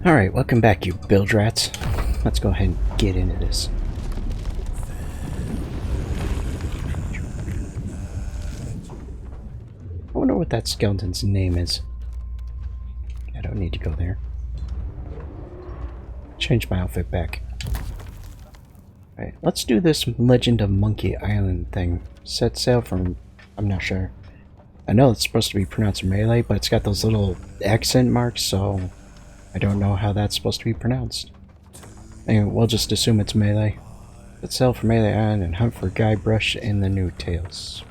Alright, welcome back, you bilge rats. Let's go ahead and get into this. I wonder what that skeleton's name is. I don't need to go there. Change my outfit back. Alright, let's do this Legend of Monkey Island thing. Set sail from... I'm not sure. I know it's supposed to be pronounced Melee, but it's got those little accent marks, so... I don't know how that's supposed to be pronounced. Anyway, we'll just assume it's Melee. Let's sail for Melee Island and hunt for Guybrush in the new tales.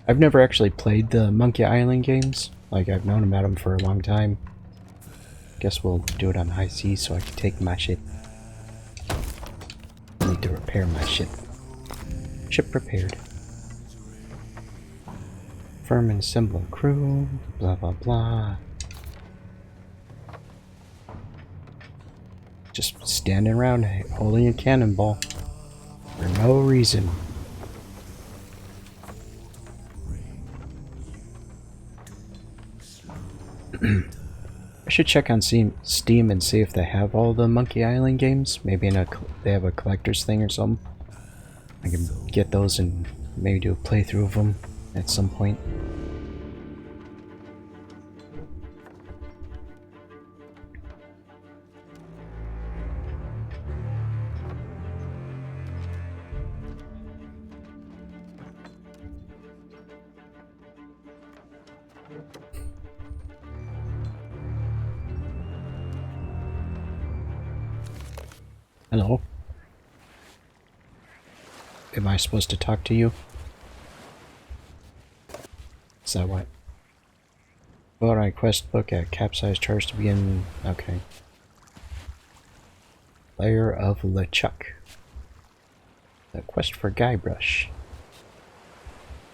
I've never actually played the Monkey Island games. Like, I've known about them for a long time. Guess we'll do it on high seas so I can take my ship. I need to repair my ship. Ship repaired. Firm and assemble a crew. Blah blah blah. Just standing around holding a cannonball for no reason. I should check on Steam and see if they have all the Monkey Island games. Maybe they have a collector's thing or something. I can get those and maybe do a playthrough of them at some point. Hello? Am I supposed to talk to you? Is that what? Alright, quest book at capsize charge to begin. Okay. Lair of LeChuck. The quest for Guybrush.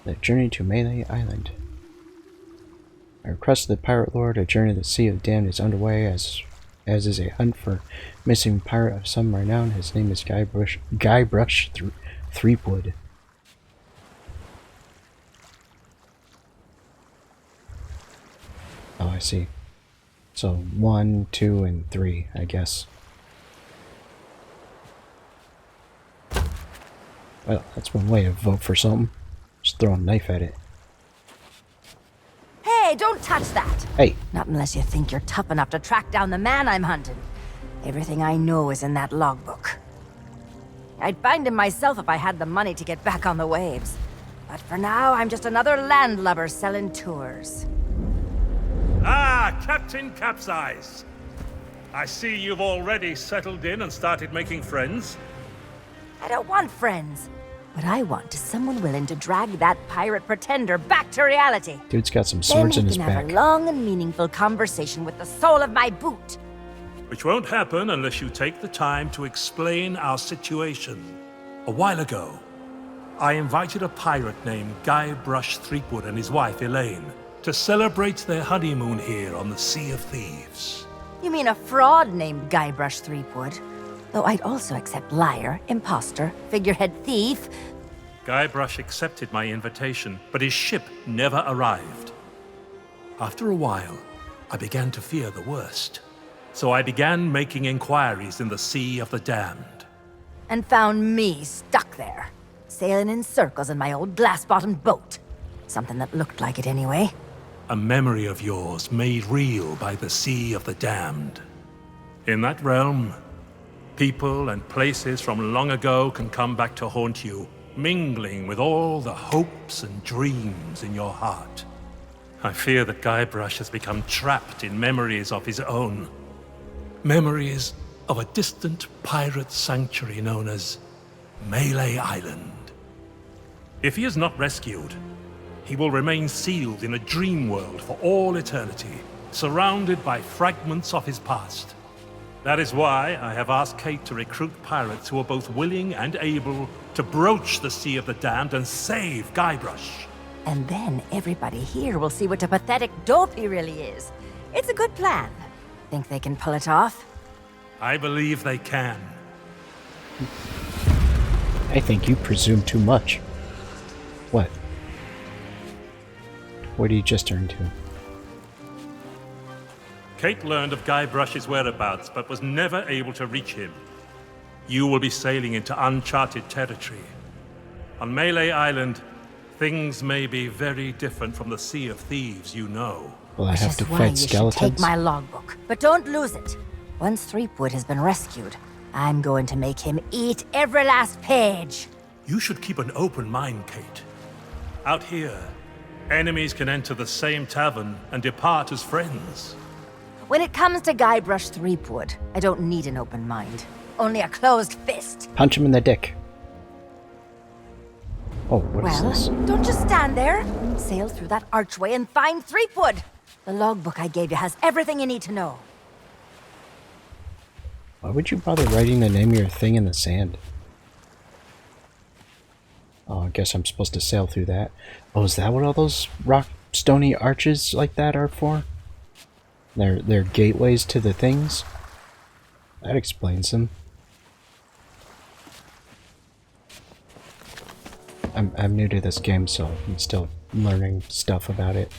The journey to Melee Island. I request the Pirate Lord, a journey to the Sea of Damned is underway as is a hunt for missing pirate of some renown. His name is Guybrush Threepwood. Oh, I see. So 1, 2, and 3, I guess. Well, that's one way to vote for something. Just throw a knife at it. Hey, don't touch that! Hey! Not unless you think you're tough enough to track down the man I'm hunting. Everything I know is in that logbook. I'd find him myself if I had the money to get back on the waves. But for now, I'm just another landlubber selling tours. Ah, Captain Capsize. I see you've already settled in and started making friends. I don't want friends. What I want is someone willing to drag that pirate pretender back to reality. Dude's got some swords in his Then we can back. have a long and meaningful conversation with the sole of my boot. Which won't happen unless you take the time to explain our situation. A while ago, I invited a pirate named Guybrush Threepwood and his wife Elaine to celebrate their honeymoon here on the Sea of Thieves. You mean a fraud named Guybrush Threepwood? Though I'd also accept liar, imposter, figurehead thief. Guybrush accepted my invitation, but his ship never arrived. After a while, I began to fear the worst. So I began making inquiries in the Sea of the Damned. And found me stuck there, sailing in circles in my old glass-bottomed boat. Something that looked like it anyway. A memory of yours made real by the Sea of the Damned. In that realm, people and places from long ago can come back to haunt you, mingling with all the hopes and dreams in your heart. I fear that Guybrush has become trapped in memories of his own. Memories of a distant pirate sanctuary known as Melee Island. If he is not rescued, he will remain sealed in a dream world for all eternity, surrounded by fragments of his past. That is why I have asked Kate to recruit pirates who are both willing and able to broach the Sea of the Damned and save Guybrush. And then everybody here will see what a pathetic dope he really is. It's a good plan. Think they can pull it off? I believe they can. I think you presume too much. What? What did you just turn to? Kate learned of Guybrush's whereabouts, but was never able to reach him. You will be sailing into uncharted territory. On Melee Island, things may be very different from the Sea of Thieves you know. Will I have to Which is why fight you should skeletons? take my logbook, but don't lose it. Once Threepwood has been rescued, I'm going to make him eat every last page. You should keep an open mind, Kate. Out here, enemies can enter the same tavern and depart as friends. When it comes to Guybrush Threepwood, I don't need an open mind. Only a closed fist. Punch him in the dick. Oh, what is Well, this? don't just stand there. Sail through that archway and find Threepwood. The logbook I gave you has everything you need to know. Why would you bother writing the name of your thing in the sand? Oh, I guess I'm supposed to sail through that. Oh, is that what all those rock stony arches like that are for? They're gateways to the things? That explains them. I'm new to this game, so I'm still learning stuff about it.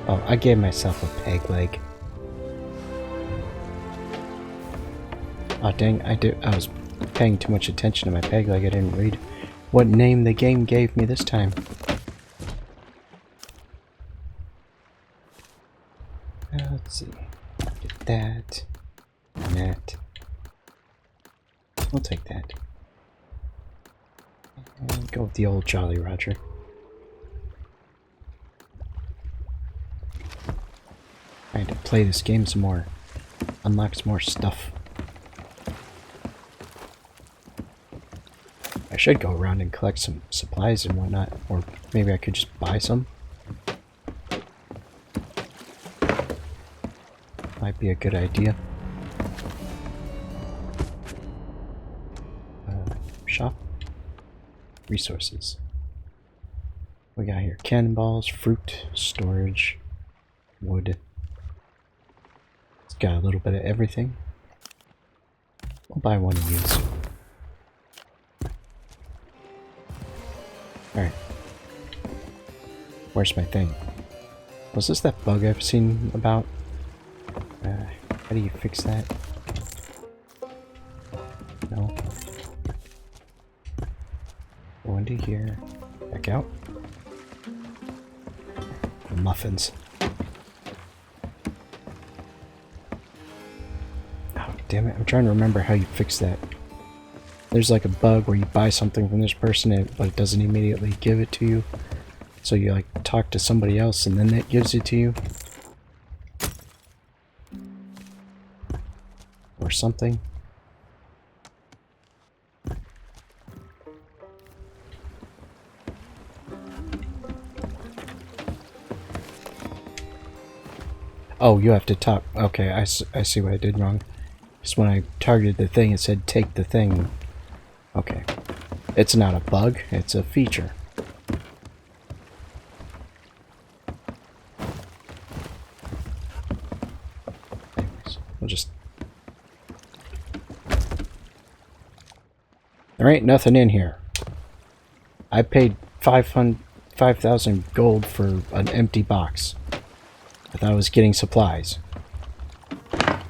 Oh, I gave myself a peg leg. Oh dang, I was paying too much attention to my peg leg. I didn't read what name the game gave me this time. Let's see. Get that. And that. We'll take that. And go with the old Jolly Roger. I had to play this game some more. Unlock some more stuff. I should go around and collect some supplies and whatnot. Or maybe I could just buy some. Might be a good idea. Shop. Resources. We got here cannonballs, fruit, storage, wood. It's got a little bit of everything. I'll buy one of these. Alright. Where's my thing? Was this that bug I've seen about? How do you fix that? No. Go into here. Back out. Muffins. Oh, damn it. I'm trying to remember how you fix that. There's like a bug where you buy something from this person, but it doesn't immediately give it to you. So you like talk to somebody else and then that gives it to you. Or something. Oh, you have to talk. Okay, I see what I did wrong. Just when I targeted the thing, it said take the thing. Okay. It's not a bug, it's a feature. Anyways, we'll just... There ain't nothing in here. I paid 5,000 gold for an empty box. I thought I was getting supplies. I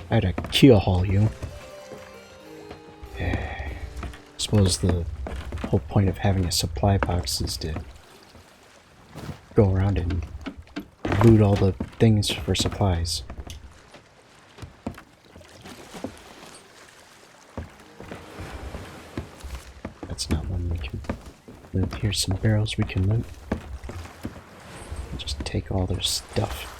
had to keel haul you. I suppose the whole point of having a supply box is to go around and loot all the things for supplies. That's not one we can loot. Here's some barrels we can loot. Just take all their stuff.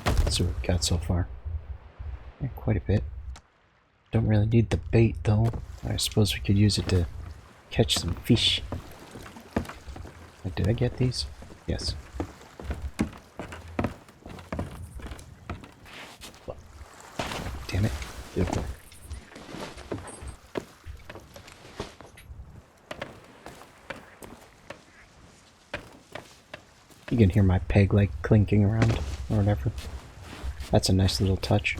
That's what we've got so far. Yeah, quite a bit. Don't really need the bait though. I suppose we could use it to catch some fish. Did I get these? Yes. Damn it. Beautiful. You can hear my peg leg clinking around, or whatever. That's a nice little touch.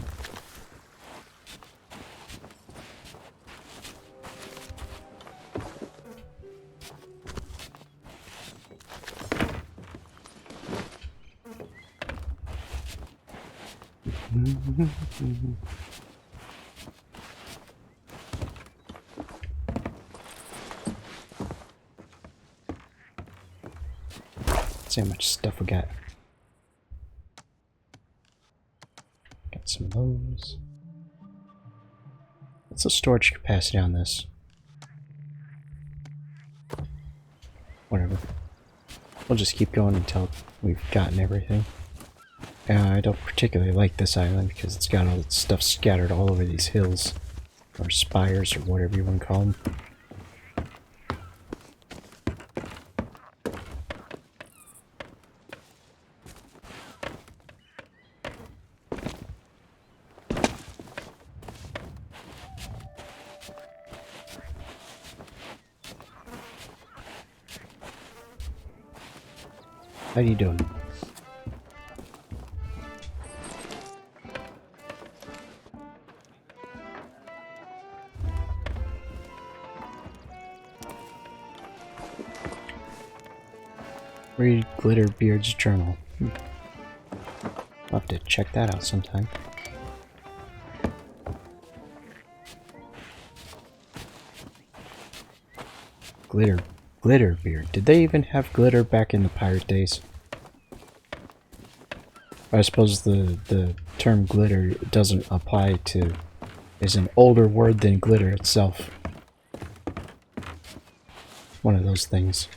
See how much stuff we got. Got some of those. What's the storage capacity on this? Whatever. We'll just keep going until we've gotten everything. I don't particularly like this island because it's got all its stuff scattered all over these hills. Or spires, or whatever you want to call them. How you doing? Read Glitterbeard's journal. I'll have to check that out sometime. Glitterbeard. Did they even have glitter back in the pirate days? I suppose the term glitter doesn't apply to... is an older word than glitter itself. One of those things.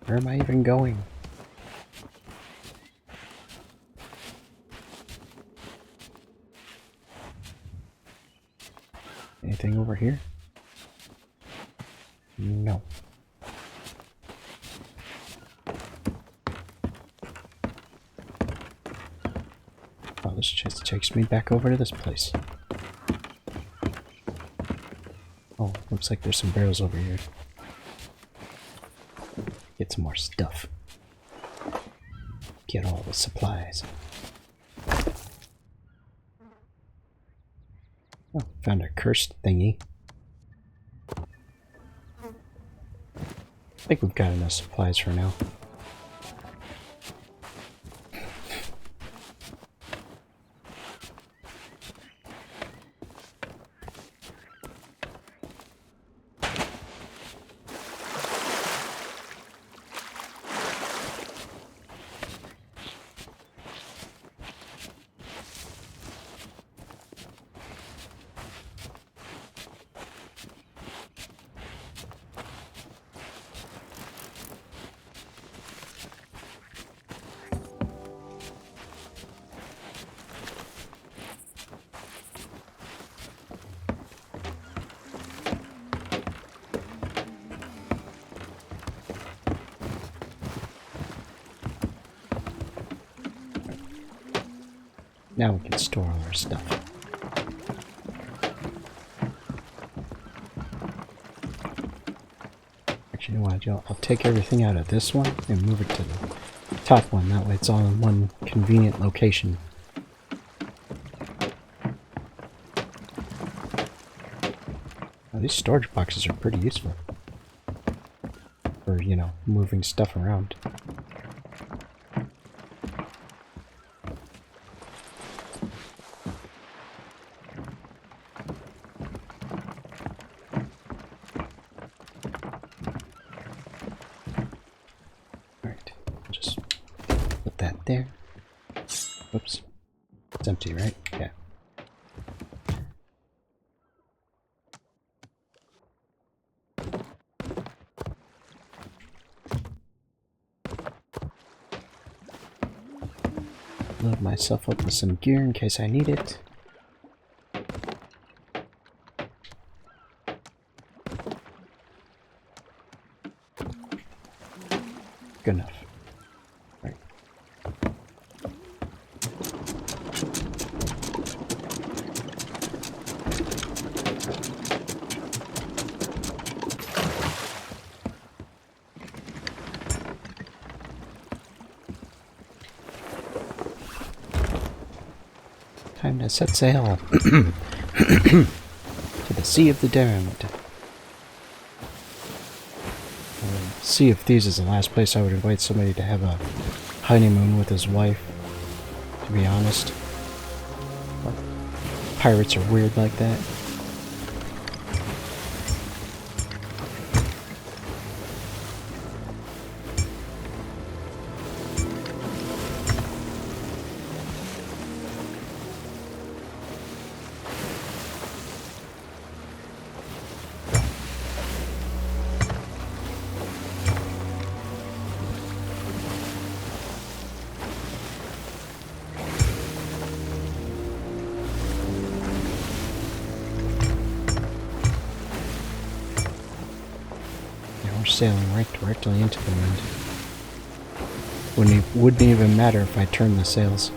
Where am I even going? Anything over here? No. Oh, this just takes me back over to this place. Oh, looks like there's some barrels over here. Get some more stuff. Get all the supplies. Oh, found a cursed thingy. I think we've got enough supplies for now. Now we can store all our stuff. Actually, you know what? I'll take everything out of this one and move it to the top one. That way it's all in one convenient location. Now, these storage boxes are pretty useful for, you know, moving stuff around. There. Whoops. It's empty, right? Yeah. Load myself up with some gear in case I need it. Good enough. Right. Time to set sail to the Sea of the Damned. Sea of Thieves is the last place I would invite somebody to have a honeymoon with his wife, to be honest. But pirates are weird like that. Sailing right directly into the wind. Wouldn't even matter if I turned the sails.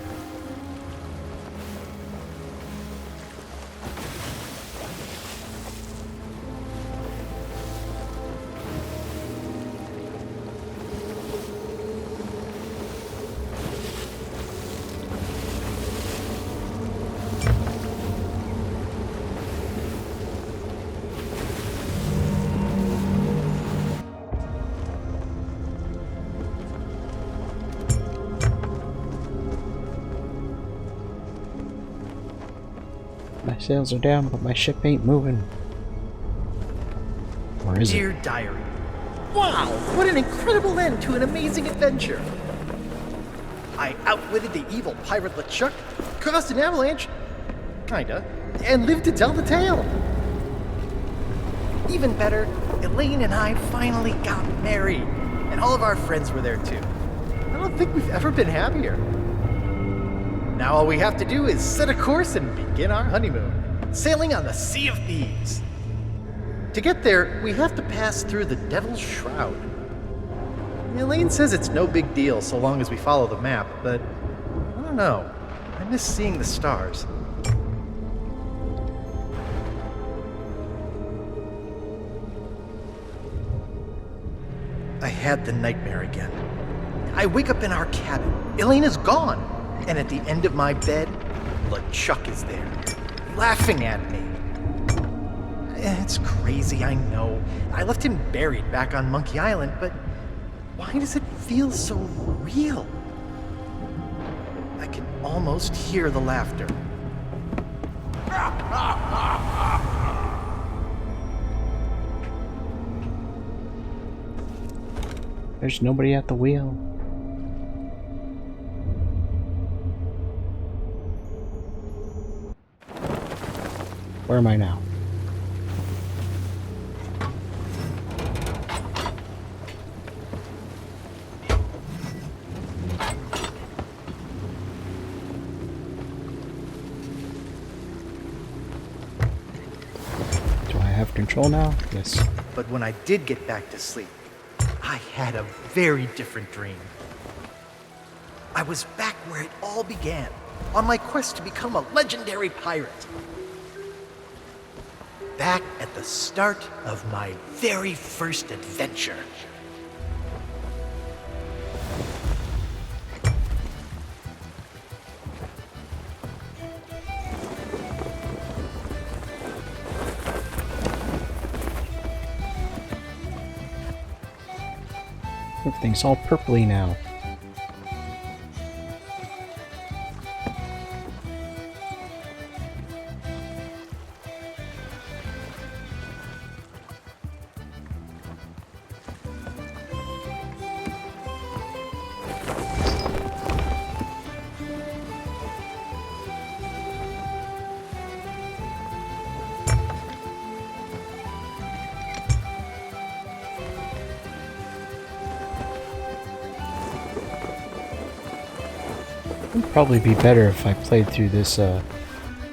My sails are down, but my ship ain't moving. Or is Dear it? Diary, wow, what an incredible end to an amazing adventure. I outwitted the evil pirate LeChuck, caused an avalanche, kinda, and lived to tell the tale. Even better, Elaine and I finally got married, and all of our friends were there too. I don't think we've ever been happier. Now all we have to do is set a course and begin our honeymoon, sailing on the Sea of Thieves. To get there, we have to pass through the Devil's Shroud. Elaine says it's no big deal so long as we follow the map, but I don't know. I miss seeing the stars. I had the nightmare again. I wake up in our cabin. Elaine is gone. And at the end of my bed, LeChuck is there, laughing at me. It's crazy, I know. I left him buried back on Monkey Island, but why does it feel so real? I can almost hear the laughter. There's nobody at the wheel. Where am I now? Do I have control now? Yes. But when I did get back to sleep, I had a very different dream. I was back where it all began, on my quest to become a legendary pirate. Back at the start of my very first adventure. Everything's all purpley now. It'd probably be better if I played through this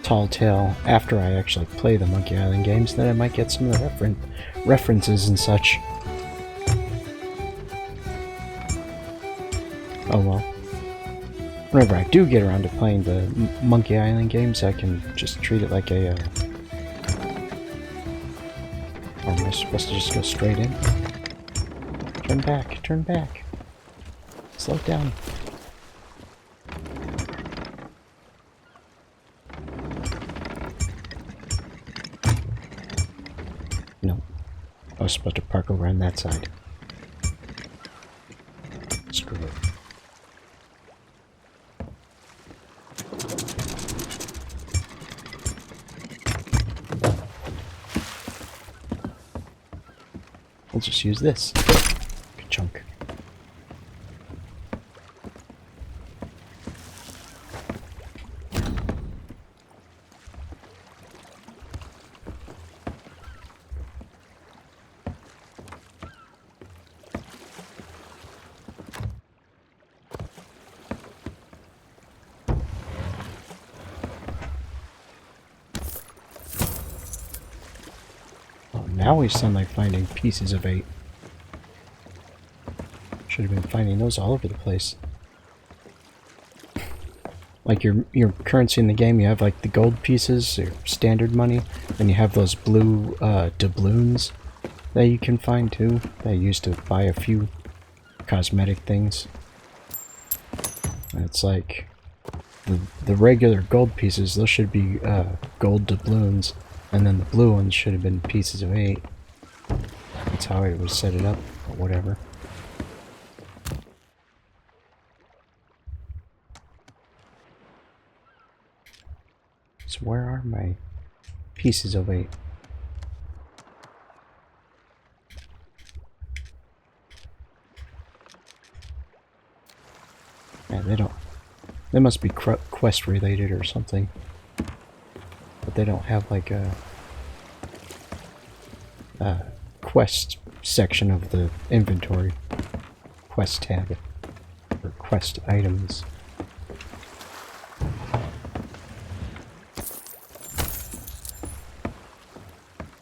Tall Tale after I actually play the Monkey Island games, then I might get some of the references and such. Oh well. Whenever I do get around to playing the Monkey Island games, I can just treat it like a... or am I supposed to just go straight in? Turn back, turn back. Slow down. No. I was supposed to park over on that side. Screw it. We'll just use this. Good chunk. Now we sound like finding pieces of 8. Should have been finding those all over the place. Like your currency in the game, you have like the gold pieces, your standard money, and you have those blue doubloons that you can find too, that you use to buy a few cosmetic things. And it's like the regular gold pieces, those should be gold doubloons. And then the blue ones should have been pieces of 8. That's how I would set it up, or whatever. So where are my pieces of 8? Yeah, they don't... They must be quest related or something. But they don't have like a quest section of the inventory. Quest tab. Or quest items.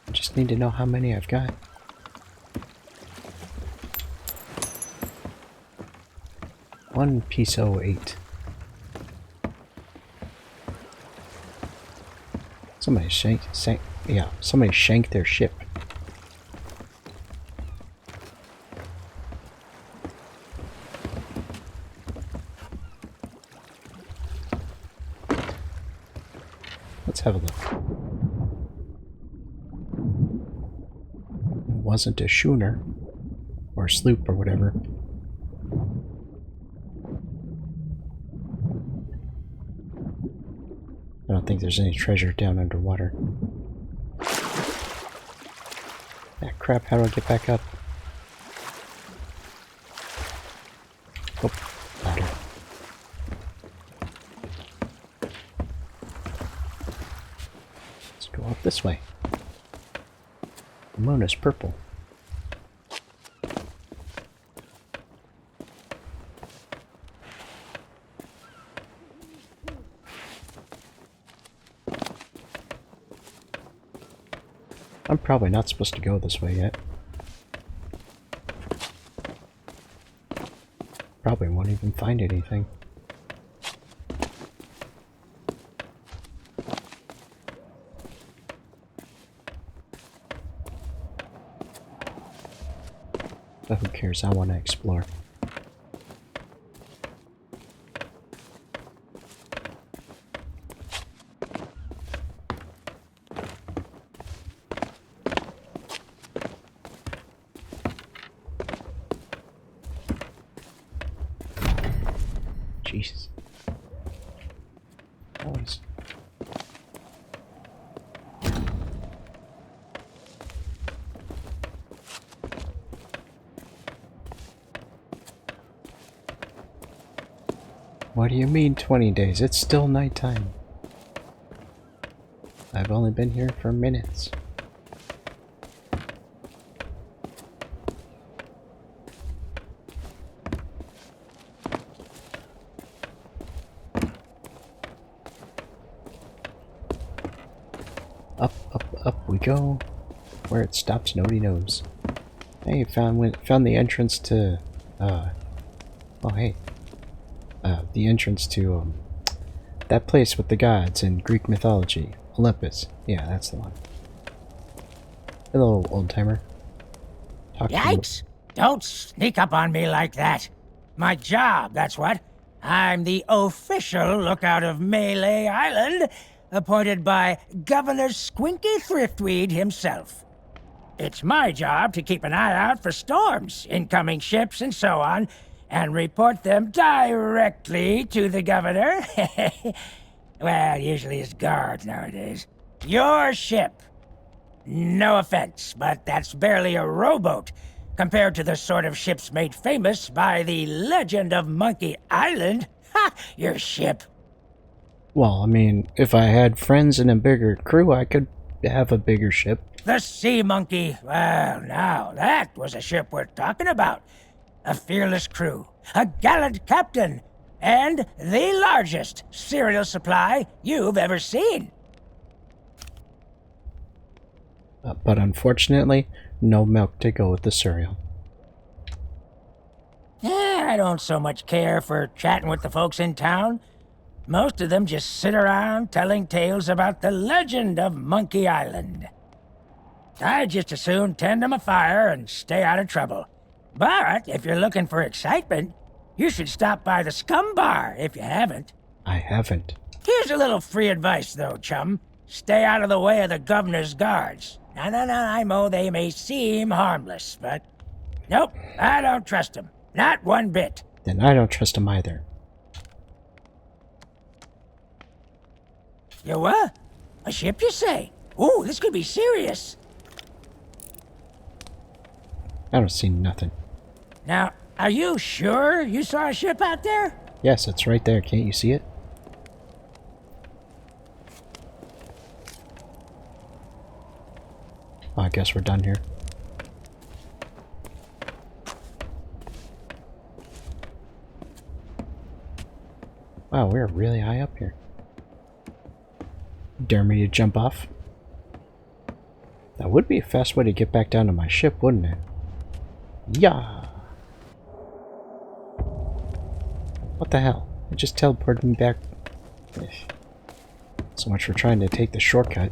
I just need to know how many I've got. One piece 08. Somebody somebody shanked their ship. Let's have a look. It wasn't a schooner or a sloop or whatever. I don't think there's any treasure down underwater. Ah, crap, how do I get back up? Oh, ladder. Let's go up this way. The moon is purple. I'm probably not supposed to go this way yet. Probably won't even find anything. But who cares? I want to explore. Jesus. Always. What do you mean 20 days? It's still nighttime. I've only been here for minutes. Up we go. Where it stops, nobody knows. Hey, found the entrance to, oh hey, the entrance to that place with the gods in Greek mythology. Olympus. Yeah, that's the one. Hello, old-timer. Yikes! Don't sneak up on me like that. My job, that's what. I'm the official lookout of Melee Island, appointed by Governor Squinky Thriftweed himself. It's my job to keep an eye out for storms, incoming ships, and so on, and report them directly to the governor. Well, usually his guards nowadays. Your ship. No offense, but that's barely a rowboat compared to the sort of ships made famous by the legend of Monkey Island. Ha! Your ship. Well, I mean, if I had friends and a bigger crew, I could have a bigger ship. The Sea Monkey. Well, now, that was a ship worth talking about. A fearless crew, a gallant captain, and the largest cereal supply you've ever seen. But unfortunately, no milk to go with the cereal. I don't so much care for chatting with the folks in town. Most of them just sit around telling tales about the legend of Monkey Island. I'd just as soon tend them a fire and stay out of trouble. But if you're looking for excitement, you should stop by the Scum Bar if you haven't. I haven't. Here's a little free advice, though, chum. Stay out of the way of the governor's guards. No, I know they may seem harmless, but... Nope, I don't trust them. Not one bit. Then I don't trust him either. You what? A ship, you say? Ooh, this could be serious. I don't see nothing. Now, are you sure you saw a ship out there? Yes, it's right there. Can't you see it? Oh, I guess we're done here. Wow, we're really high up here. Dare me to jump off? That would be a fast way to get back down to my ship, wouldn't it? Yeah. What the hell? It just teleported me back. So much for trying to take the shortcut.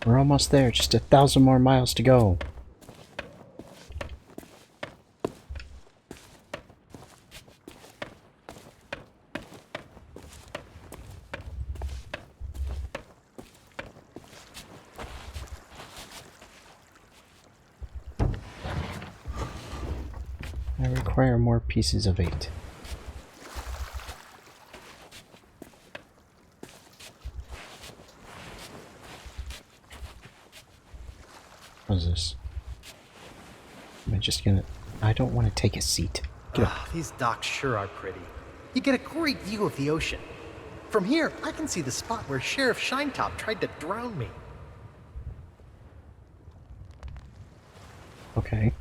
We're almost there, just 1,000 more miles to go. I require more pieces of 8. What is this? Am I just gonna... I don't want to take a seat. Get up. These docks sure are pretty. You get a great view of the ocean. From here, I can see the spot where Sheriff Shinetop tried to drown me. Okay.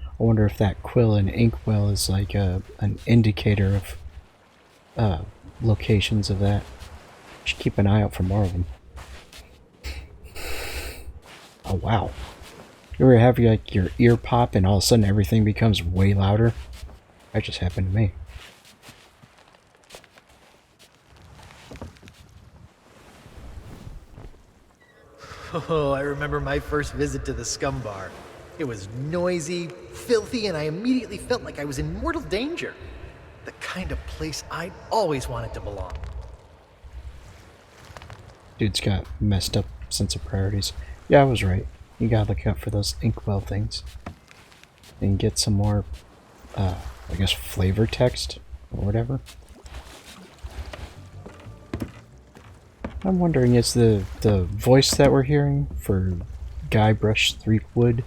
I wonder if that quill and inkwell is like an indicator of locations of that. Should keep an eye out for more of them. Oh wow. You ever have like your ear pop and all of a sudden everything becomes way louder? That just happened to me. Oh, I remember my first visit to the Scum Bar. It was noisy, filthy, and I immediately felt like I was in mortal danger. The kind of place I'd always wanted to belong. Dude's got messed up sense of priorities. Yeah, I was right. You gotta look out for those inkwell things. And get some more, I guess, flavor text or whatever. I'm wondering, is the voice that we're hearing for Guybrush Threepwood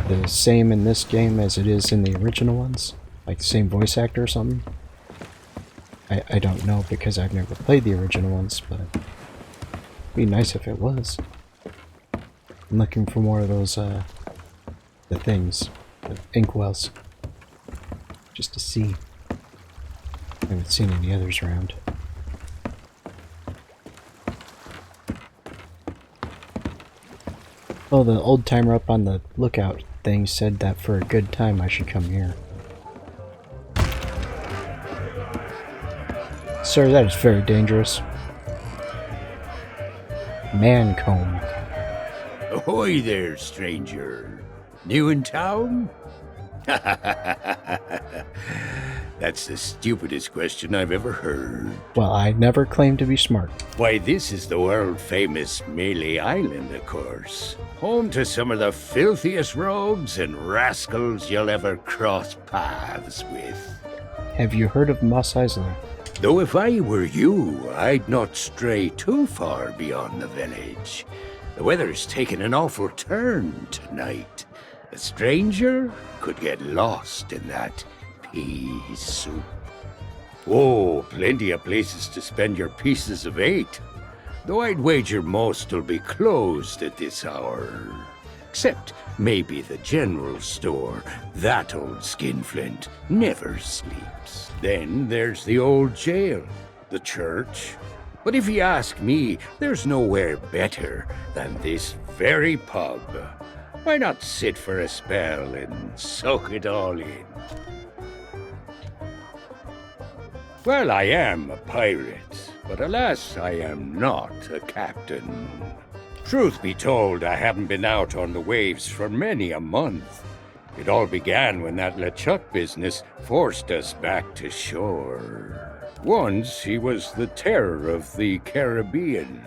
the same in this game as it is in the original ones? Like the same voice actor or something? I don't know because I've never played the original ones, but it'd be nice if it was. I'm looking for more of those, the things, the inkwells, just to see. I haven't seen any others around. Well, the old timer up on the lookout thing said that for a good time I should come here. Sir, that is very dangerous. Man comb. Ahoy there, stranger. New in town? That's the stupidest question I've ever heard. Well, I never claimed to be smart. Why, this is the world-famous Melee Island, of course. Home to some of the filthiest rogues and rascals you'll ever cross paths with. Have you heard of Moss Eisley? Though if I were you, I'd not stray too far beyond the village. The weather's taken an awful turn tonight. A stranger could get lost in that pea soup. Oh, plenty of places to spend your pieces of 8. Though I'd wager most will be closed at this hour. Except maybe the general store. That old skinflint never sleeps. Then there's the old jail, the church. But if you ask me, there's nowhere better than this very pub. Why not sit for a spell and soak it all in? Well, I am a pirate, but alas, I am not a captain. Truth be told, I haven't been out on the waves for many a month. It all began when that LeChuck business forced us back to shore. Once he was the terror of the Caribbean,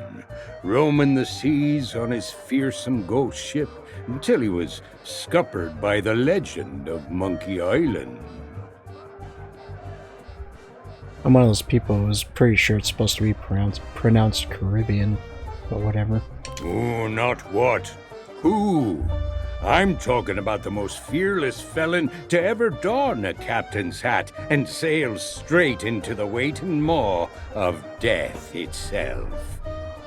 roaming the seas on his fearsome ghost ship until he was scuppered by the legend of Monkey Island. I'm one of those people who's pretty sure it's supposed to be pronounced Caribbean, but whatever. Oh, not what? Who? I'm talking about the most fearless felon to ever don a captain's hat and sail straight into the waiting maw of death itself.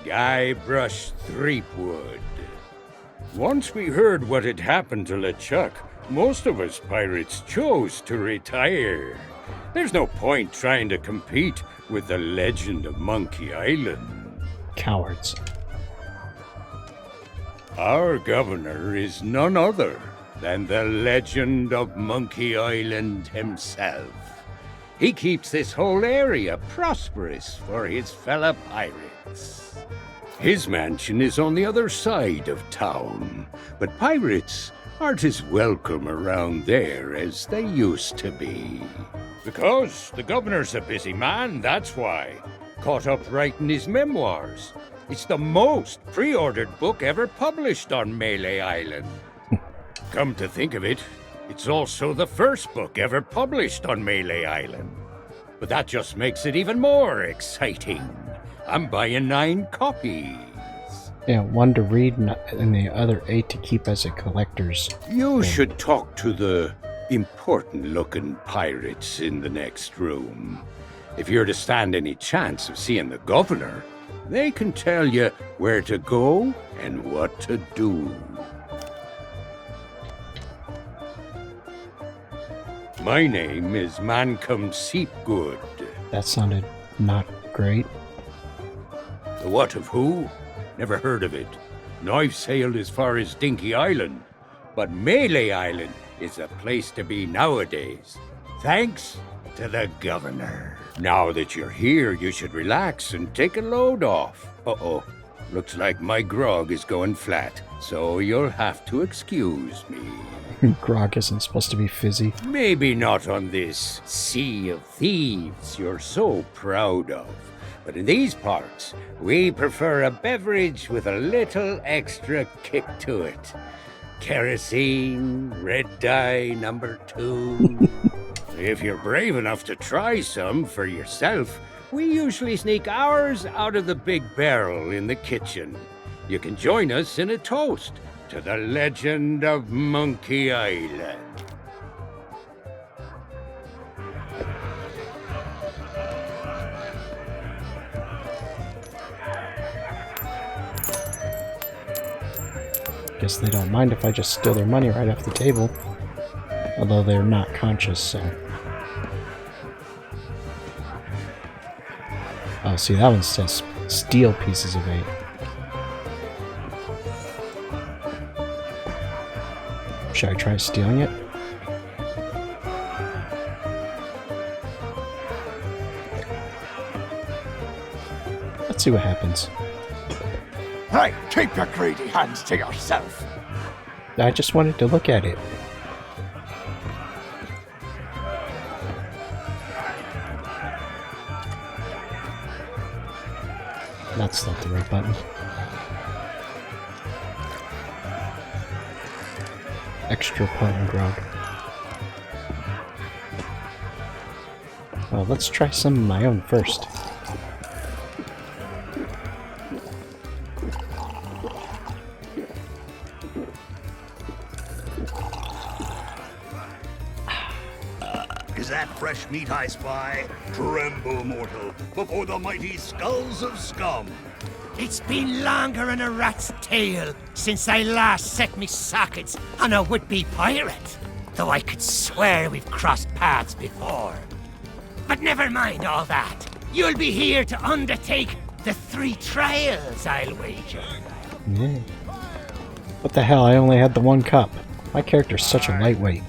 Guybrush Threepwood. Once we heard what had happened to LeChuck, most of us pirates chose to retire. There's no point trying to compete with the legend of Monkey Island. Cowards. Our governor is none other than the legend of Monkey Island himself. He keeps this whole area prosperous for his fellow pirates. His mansion is on the other side of town, but pirates aren't as welcome around there as they used to be. Because the governor's a busy man, that's why. Caught up writing his memoirs. It's the most pre-ordered book ever published on Melee Island. Come to think of it, it's also the first book ever published on Melee Island. But that just makes it even more exciting. I'm buying 9 copies. Yeah, 1 to read and the other 8 to keep as a collector's. You should talk to the important-looking pirates in the next room. If you're to stand any chance of seeing the governor, they can tell you where to go and what to do. My name is Mancom Seepgood. That sounded not great. The what of who? Never heard of it. And I've sailed as far as Dinky Island. But Melee Island is the place to be nowadays. Thanks to the governor. Now that you're here, you should relax and take a load off. Uh-oh. looks like my grog is going flat, so you'll have to excuse me. Grog isn't supposed to be fizzy. Maybe not on this sea of thieves you're so proud of, but in these parts, we prefer a beverage with a little extra kick to it. Kerosene, red dye #2. If you're brave enough to try some for yourself, we usually sneak ours out of the big barrel in the kitchen. You can join us in a toast to the legend of Monkey Island. Guess they don't mind if I just steal their money right off the table. Although they're not conscious, so... Oh, see, that one says steal pieces of 8. Should I try stealing it? Let's see what happens. Hey, keep your greedy hands to yourself. I just wanted to look at it. That's not the right button. Extra potent grog. Well, let's try some of my own first. Is that fresh meat I spy? Tremble, mortal, before the mighty skulls of scum. It's been longer than a rat's tail since I last set me sockets on a would-be pirate. Though I could swear we've crossed paths before. But never mind all that. You'll be here to undertake the 3 trials, I'll wager. Yeah. What the hell, I only had the 1 cup. My character's such a lightweight.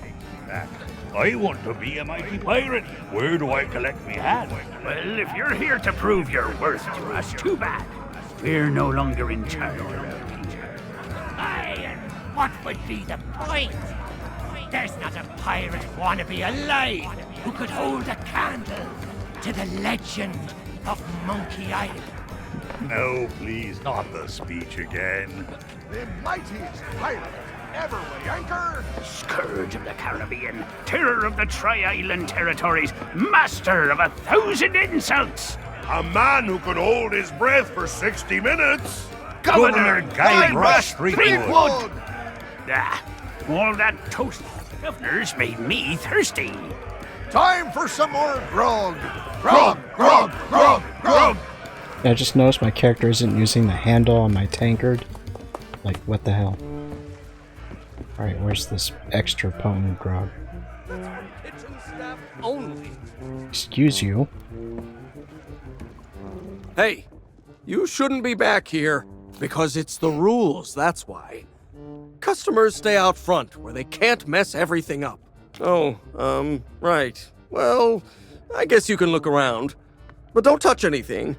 I want to be a mighty pirate. Where do I collect me hat? Well, if you're here to prove your worth to us, too bad. We're no longer in charge around here. Aye, and what would be the point? There's not a pirate wannabe alive who could hold a candle to the legend of Monkey Island. No, please, not the speech again. The mightiest pirate ever weigh anchor. Scourge of the Caribbean, terror of the Tri-Island territories, master of 1,000 insults. A man who could hold his breath for 60 minutes. Governor Guybrush Threepwood. Ah, all that toast governors made me thirsty. Time for some more grog. Grog, grog, grog, grog. I just noticed my character isn't using the handle on my tankard. Like, what the hell? Alright, where's this extra potent grog? Kitchen staff only. Excuse you. Hey, you shouldn't be back here, because it's the rules, that's why. Customers stay out front, where they can't mess everything up. Oh, right. Well, I guess you can look around. But don't touch anything.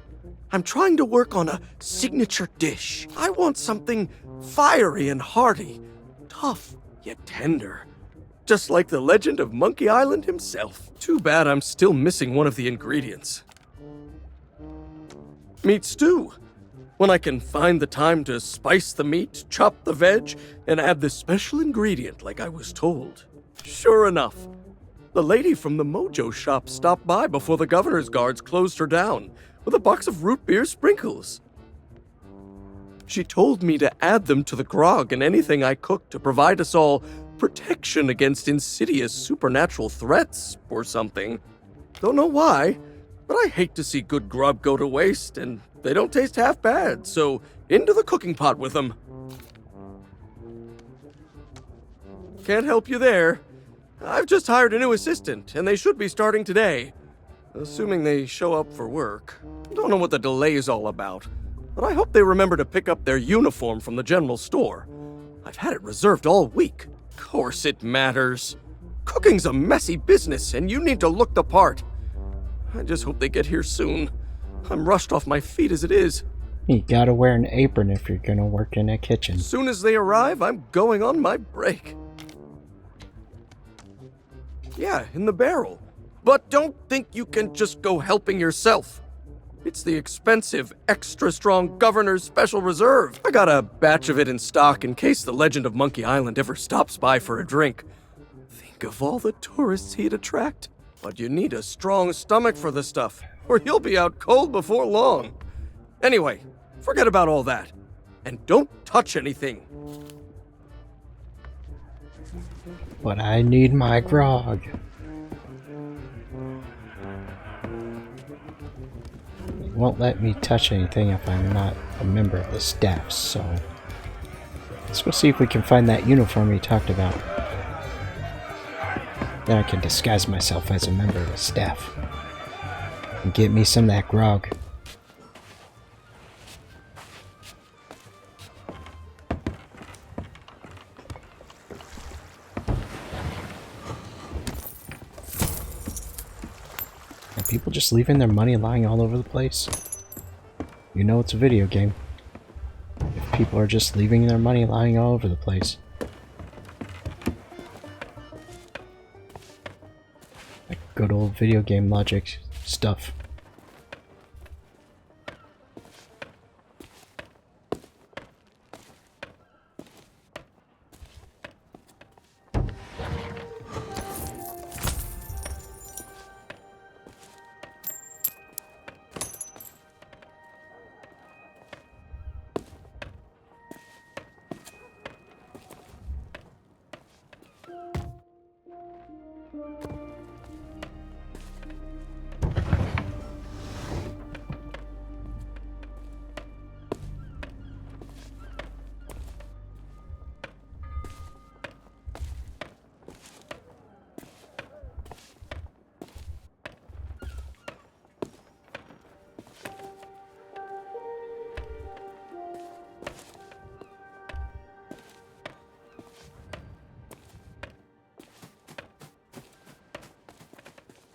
I'm trying to work on a signature dish. I want something fiery and hearty. Tough, yet tender. Just like the legend of Monkey Island himself. Too bad I'm still missing one of the ingredients. Meat stew. When I can find the time to spice the meat, chop the veg, and add this special ingredient like I was told. Sure enough, the lady from the Mojo shop stopped by before the governor's guards closed her down with a box of root beer sprinkles. She told me to add them to the grog and anything I cooked to provide us all protection against insidious supernatural threats or something. Don't know why, but I hate to see good grub go to waste, and they don't taste half bad, so into the cooking pot with them. Can't help you there. I've just hired a new assistant, and they should be starting today. Assuming they show up for work. Don't know what the delay is all about, but I hope they remember to pick up their uniform from the general store. I've had it reserved all week. Of course it matters. Cooking's a messy business, and you need to look the part. I just hope they get here soon. I'm rushed off my feet as it is. You gotta wear an apron if you're gonna work in a kitchen. As soon as they arrive, I'm going on my break. Yeah, in the barrel. But don't think you can just go helping yourself. It's the expensive, extra strong Governor's Special Reserve. I got a batch of it in stock in case the legend of Monkey Island ever stops by for a drink. Think of all the tourists he'd attract. But you need a strong stomach for the stuff, or you'll be out cold before long. Anyway, forget about all that. And don't touch anything. But I need my grog. It won't let me touch anything if I'm not a member of the staff, so... Let's go see if we can find that uniform he talked about. Then I can disguise myself as a member of the staff. And get me some of that grog. Are people just leaving their money lying all over the place? You know it's a video game. If people are just leaving their money lying all over the place. Like good old video game logic stuff.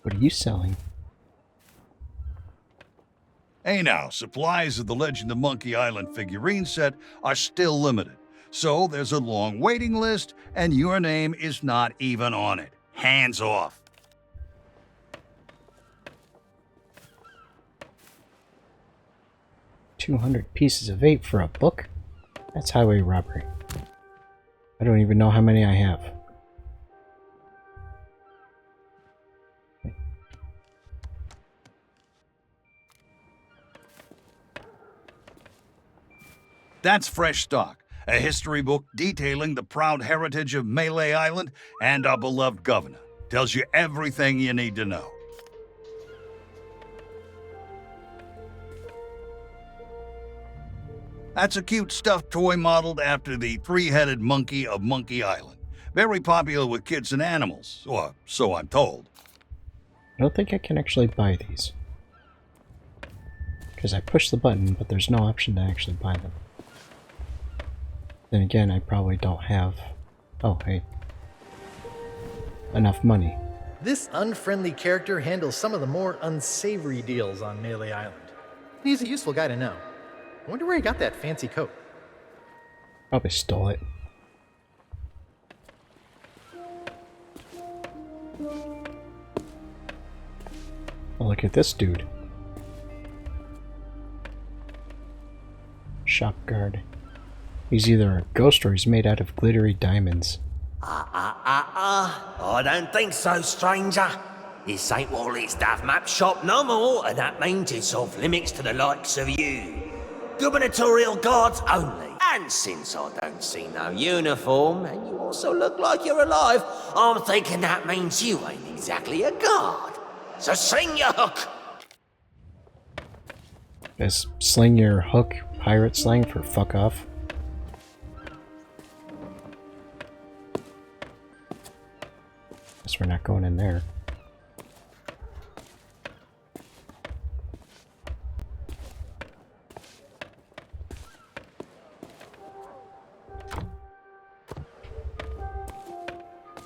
What are you selling? Hey now, supplies of the Legend of Monkey Island figurine set are still limited. So there's a long waiting list, and your name is not even on it. Hands off. $200 pieces of vape for a book? That's highway robbery. I don't even know how many I have. That's Fresh Stock, a history book detailing the proud heritage of Melee Island and our beloved governor. Tells you everything you need to know. That's a cute stuffed toy modeled after the three-headed monkey of Monkey Island. Very popular with kids and animals, or so I'm told. I don't think I can actually buy these. Because I push the button, but there's no option to actually buy them. Then again, I probably don't have... Oh, hey. Enough money. This unfriendly character handles some of the more unsavory deals on Melee Island. He's a useful guy to know. I wonder where he got that fancy coat. Probably stole it. Oh, look at this dude. Shop guard. He's either a ghost or he's made out of glittery diamonds. I don't think so, stranger. This ain't Wally's Duff Map shop no more, and that means it's off limits to the likes of you. Gubernatorial guards only. And since I don't see no uniform, and you also look like you're alive, I'm thinking that means you ain't exactly a guard. So sling your hook! Is sling your hook pirate slang for fuck off? Guess we're not going in there.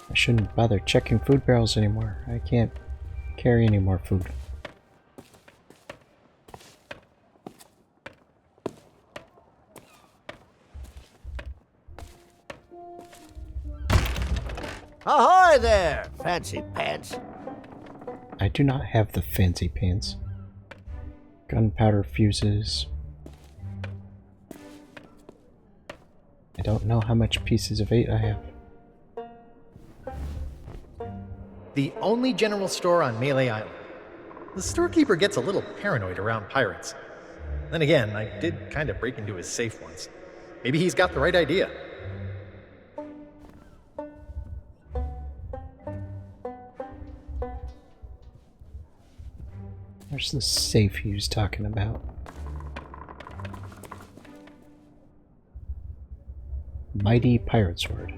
I shouldn't bother checking food barrels anymore. I can't carry any more food. Ahoy there, fancy pants. I do not have the fancy pants. Gunpowder fuses. I don't know how much pieces of 8 I have. The only general store on Melee Island. The storekeeper gets a little paranoid around pirates. Then again, I did kind of break into his safe once. Maybe he's got the right idea. Where's the safe he was talking about? Mighty Pirate Sword.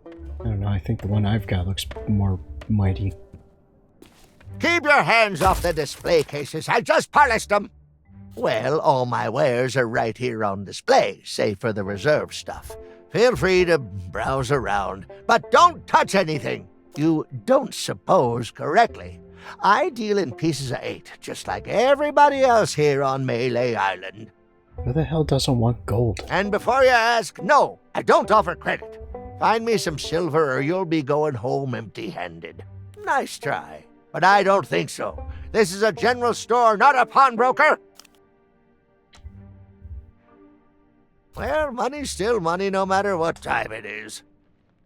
I don't know, I think the one I've got looks more mighty. Keep your hands off the display cases. I just polished them. Well, all my wares are right here on display, save for the reserve stuff. Feel free to browse around, but don't touch anything. You don't suppose correctly. I deal in pieces of 8, just like everybody else here on Melee Island. Who the hell doesn't want gold? And before you ask, no, I don't offer credit. Find me some silver or you'll be going home empty-handed. Nice try, but I don't think so. This is a general store, not a pawnbroker. Well, money's still money no matter what time it is.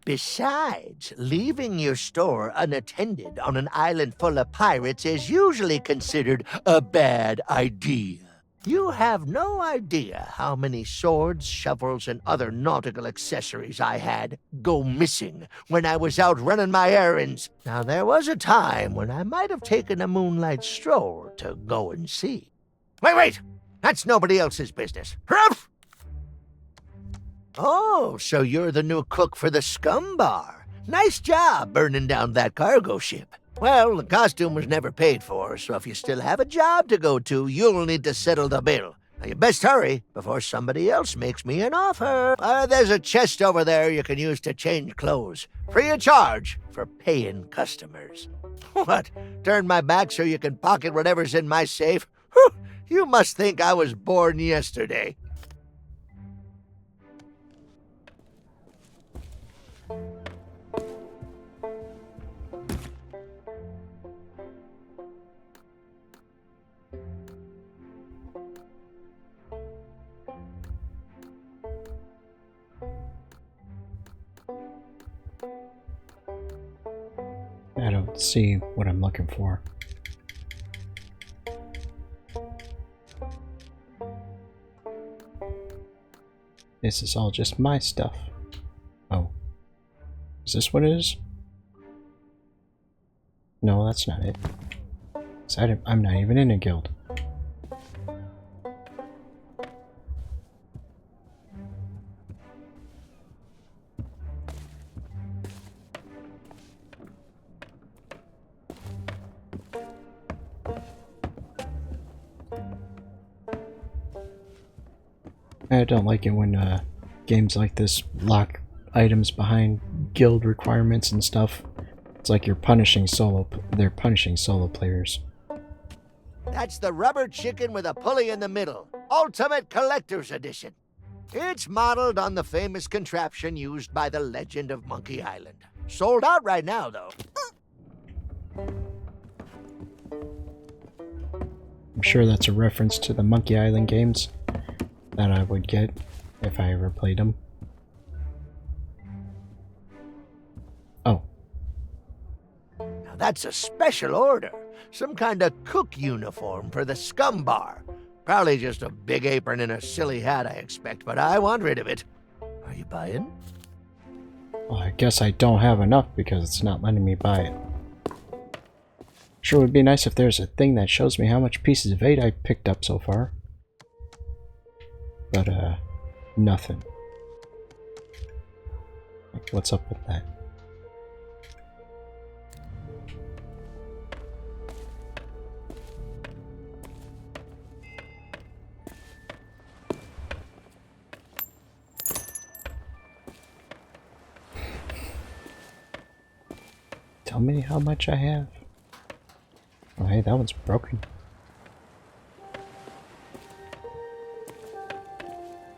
Besides, leaving your store unattended on an island full of pirates is usually considered a bad idea. You have no idea how many swords, shovels, and other nautical accessories I had go missing when I was out running my errands. Now, there was a time when I might have taken a moonlight stroll to go and see. Wait! That's nobody else's business. Ruff! Oh, so you're the new cook for the Scum Bar. Nice job burning down that cargo ship. Well, the costume was never paid for, so if you still have a job to go to, you'll need to settle the bill. Now, you best hurry before somebody else makes me an offer. There's a chest over there you can use to change clothes. Free of charge for paying customers. What? Turn my back so you can pocket whatever's in my safe? Whew, you must think I was born yesterday. I don't see what I'm looking for. This is all just my stuff. Oh. Is this what it is? No, that's not it. I'm not even in a guild. I don't like it when games like this lock items behind guild requirements and stuff. It's like they're punishing solo players. That's the rubber chicken with a pulley in the middle. Ultimate Collector's Edition. It's modeled on the famous contraption used by the Legend of Monkey Island. Sold out right now, though. I'm sure that's a reference to the Monkey Island games that I would get if I ever played them. Oh. Now that's a special order. Some kind of cook uniform for the Scum Bar. Probably just a big apron and a silly hat, I expect, but I want rid of it. Are you buying? Well, I guess I don't have enough because it's not letting me buy it. Sure would be nice if there's a thing that shows me how much pieces of 8 I picked up so far. But, nothing. What's up with that? Tell me how much I have. Oh, hey, that one's broken.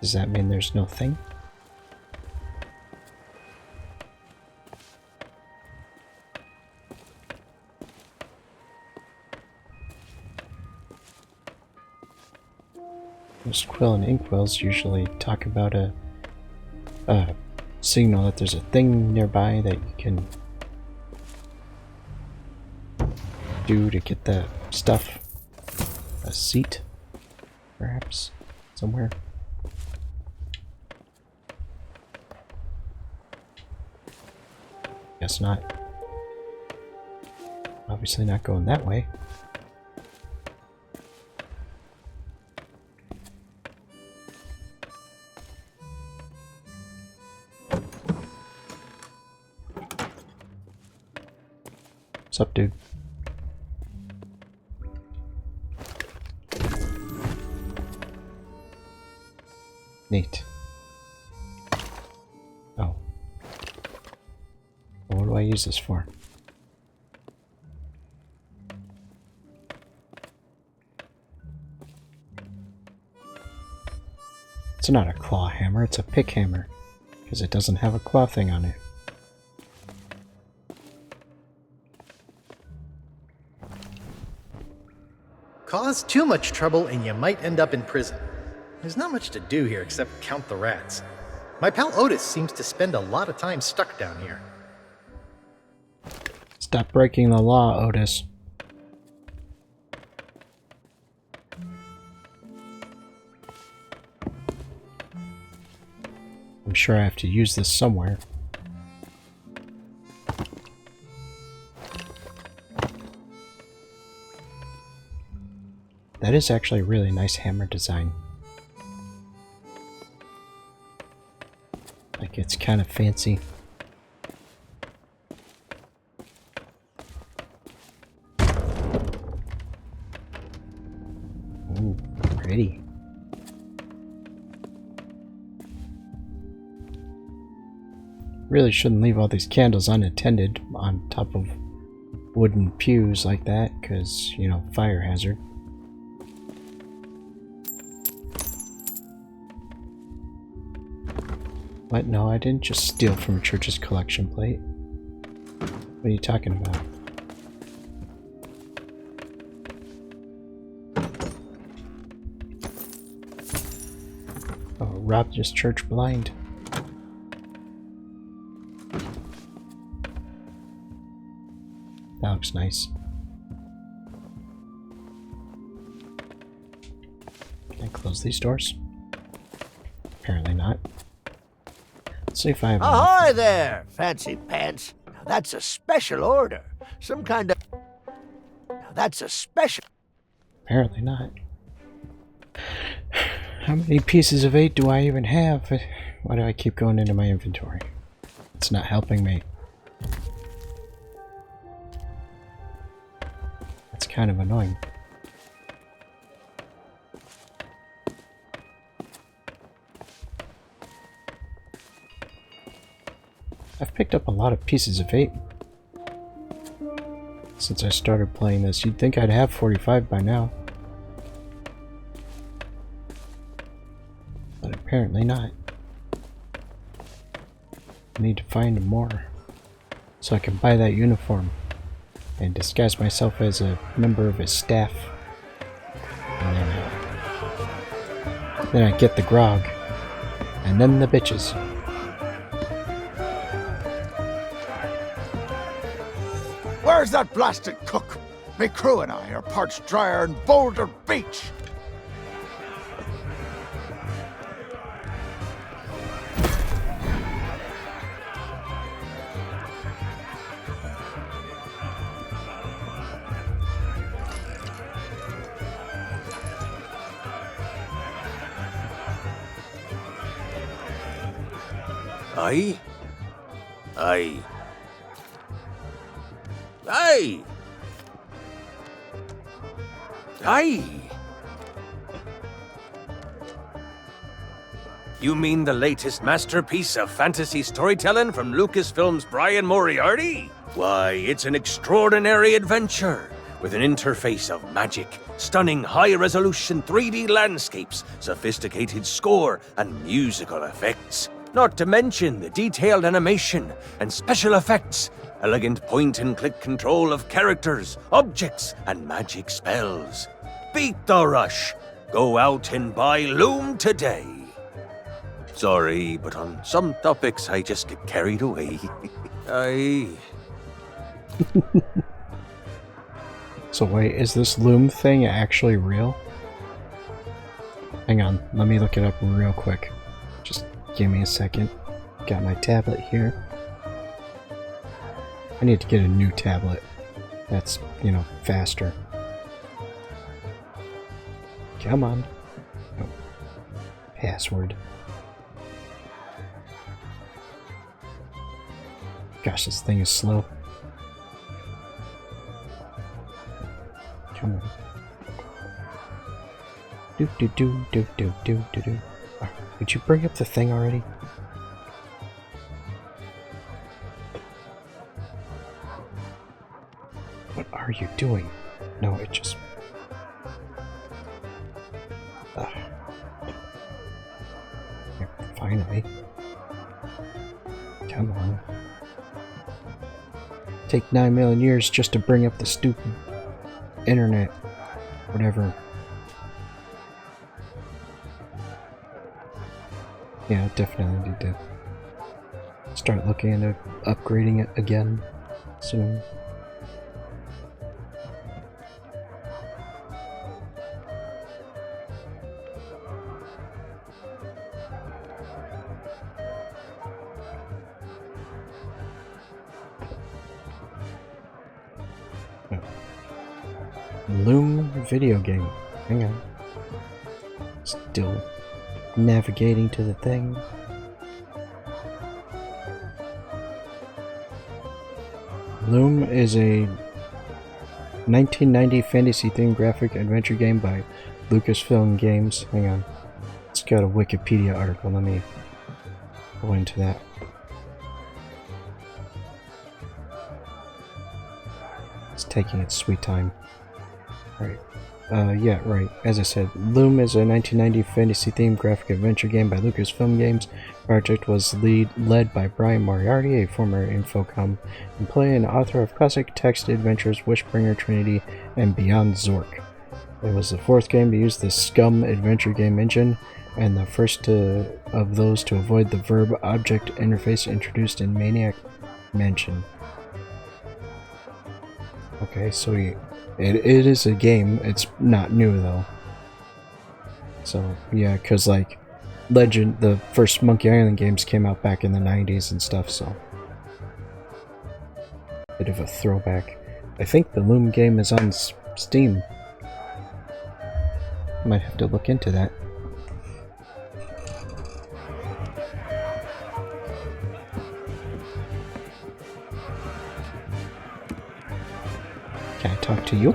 Does that mean there's no thing? Most quill and inkwells usually talk about a signal that there's a thing nearby that you can do to get the stuff. A seat, perhaps, somewhere. Guess not. Obviously not going that way. What's up, dude? Neat. Oh. What do I use this for? It's not a claw hammer, it's a pick hammer. Because it doesn't have a claw thing on it. Cause too much trouble and you might end up in prison. There's not much to do here except count the rats. My pal Otis seems to spend a lot of time stuck down here. Stop breaking the law, Otis. I'm sure I have to use this somewhere. That is actually a really nice hammer design. Like, it's kind of fancy. Ooh, pretty. Really shouldn't leave all these candles unattended on top of wooden pews like that, because, you know, fire hazard. What? No, I didn't just steal from a church's collection plate. What are you talking about? Oh, robbed his church blind. That looks nice. Can I close these doors? Apparently not. Let's see if I have Ahoy there, fancy pants. Now that's a special order. Some kind of... Now that's a special... Apparently not. How many pieces of 8 do I even have? Why do I keep going into my inventory? It's not helping me. That's kind of annoying. I've picked up a lot of pieces of 8 since I started playing this. You'd think I'd have 45 by now. But apparently not. I need to find more so I can buy that uniform and disguise myself as a member of his staff. And then I get the grog. And then the bitches. Where's that blasted cook? Me crew and I are parched drier in Boulder Beach. Aye? Aye. Aye! Aye! You mean the latest masterpiece of fantasy storytelling from Lucasfilm's Brian Moriarty? Why, it's an extraordinary adventure with an interface of magic, stunning high-resolution 3D landscapes, sophisticated score, and musical effects. Not to mention the detailed animation and special effects, elegant point-and-click control of characters, objects, and magic spells. Beat the rush! Go out and buy loom today. Sorry, but on some topics I just get carried away. Aye. So wait, is this loom thing actually real? Hang on, let me look it up real quick. Just give me a second. Got my tablet here. I need to get a new tablet. That's, you know, faster. Come on. Oh. Password. Gosh, this thing is slow. Come on. Do do do do do do do do. Did you bring up the thing already? What are you doing? No, it just... Finally. Come on. Take 9 million years just to bring up the stupid internet. Whatever. Yeah, definitely need to start looking into upgrading it again soon. Loom video game. Hang on. Still navigating to the thing. Loom is a 1990 fantasy-themed graphic adventure game by Lucasfilm Games. Hang on. It's got a Wikipedia article. Let me go into that. It's taking its sweet time. Right. Yeah, right. As I said, Loom is a 1990 fantasy-themed graphic adventure game by Lucasfilm Games. The project was led by Brian Moriarty, a former Infocom employee and author of classic text adventures Wishbringer Trinity and Beyond Zork. It was the fourth game to use the Scum adventure game engine, and the first of those to avoid the verb-object interface introduced in Maniac Mansion. Okay, so it is a game. It's not new though. So yeah, cause like the first Monkey Island games came out back in the 90s and stuff. So bit of a throwback. I think the Loom game is on Steam. Might have to look into that. Can I talk to you?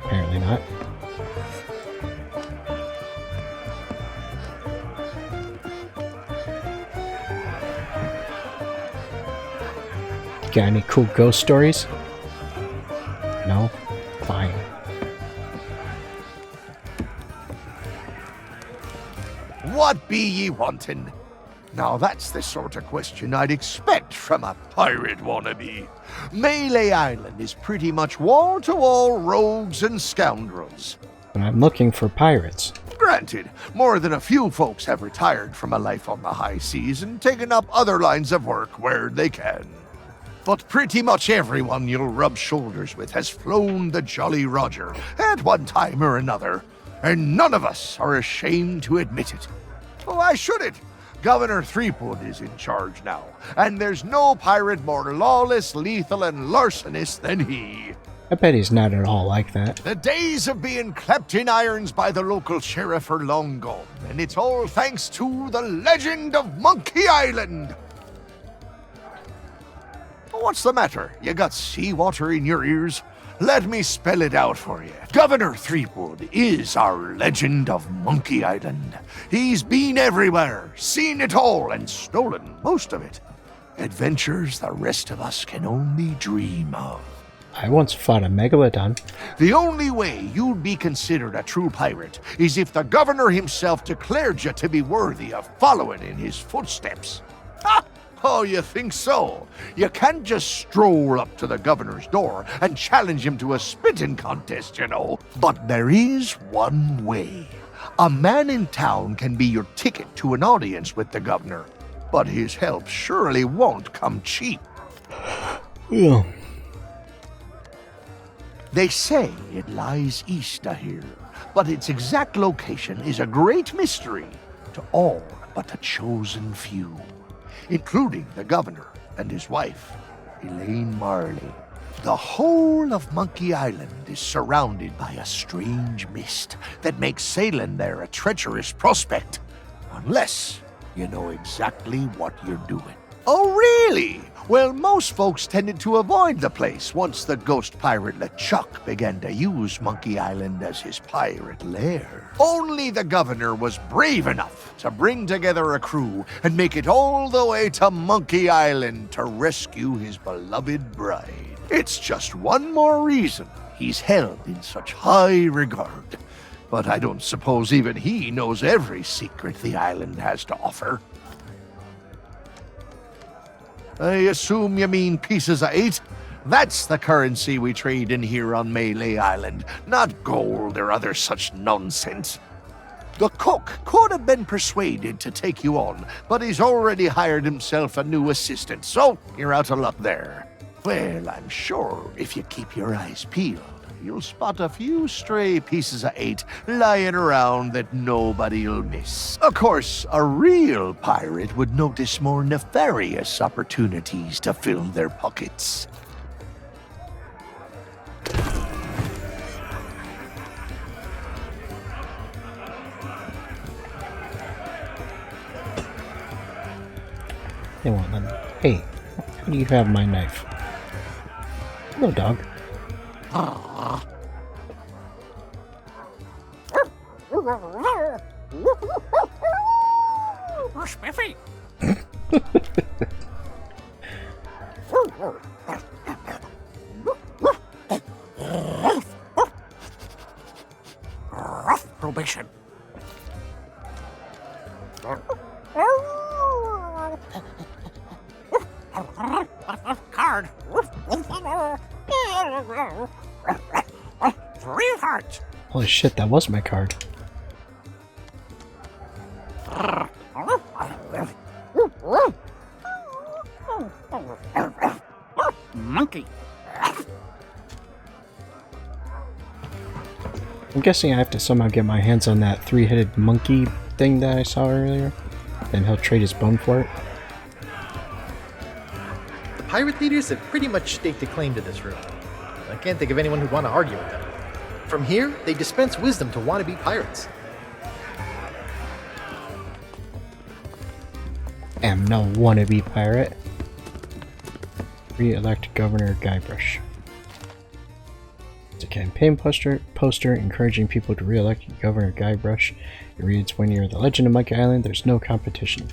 Apparently not. Got any cool ghost stories? No? Fine. What be ye wantin'? Now that's the sort of question I'd expect from a pirate wannabe. Melee Island is pretty much wall-to-wall rogues and scoundrels. But I'm looking for pirates. Granted, more than a few folks have retired from a life on the high seas and taken up other lines of work where they can. But pretty much everyone you'll rub shoulders with has flown the Jolly Roger at one time or another, and none of us are ashamed to admit it. Why should it? Governor Threepwood is in charge now, and there's no pirate more lawless, lethal, and larcenous than he. I bet he's not at all like that. The days of being clapped in irons by the local sheriff are long gone, and it's all thanks to the legend of Monkey Island. What's the matter? You got seawater in your ears? Let me spell it out for you. Governor Threepwood is our legend of Monkey Island. He's been everywhere, seen it all, and stolen most of it. Adventures the rest of us can only dream of. I once fought a megalodon. The only way you'd be considered a true pirate is if the governor himself declared you to be worthy of following in his footsteps. Ha! Oh, you think so? You can't just stroll up to the governor's door and challenge him to a spitting contest, you know. But there is one way. A man in town can be your ticket to an audience with the governor, but his help surely won't come cheap. Yeah. They say it lies east of here, but its exact location is a great mystery to all but a chosen few, including the governor and his wife, Elaine Marley. The whole of Monkey Island is surrounded by a strange mist that makes sailing there a treacherous prospect, unless you know exactly what you're doing. Oh, really? Well, most folks tended to avoid the place once the ghost pirate LeChuck began to use Monkey Island as his pirate lair. Only the governor was brave enough to bring together a crew and make it all the way to Monkey Island to rescue his beloved bride. It's just one more reason he's held in such high regard. But I don't suppose even he knows every secret the island has to offer. I assume you mean pieces of 8? That's the currency we trade in here on Melee Island, not gold or other such nonsense. The cook could have been persuaded to take you on, but he's already hired himself a new assistant, so you're out of luck there. Well, I'm sure if you keep your eyes peeled, you'll spot a few stray pieces of 8 lying around that nobody'll miss. Of course, a real pirate would notice more nefarious opportunities to fill their pockets. They won't let me. Hey, how do you have my knife? Hello, dog. Oh, Spiffy. Probation. Card. 3 hearts. Holy shit, that was my card. Monkey. I'm guessing I have to somehow get my hands on that 3-headed monkey thing that I saw earlier. Then he'll trade his bone for it. The pirate leaders have pretty much staked a claim to this room. I can't think of anyone who'd want to argue with them. From here, they dispense wisdom to wannabe pirates. Am no wannabe pirate. Re-elect Governor Guybrush. It's a campaign poster encouraging people to re-elect Governor Guybrush. It reads, when you're the legend of Monkey Island, there's no competition.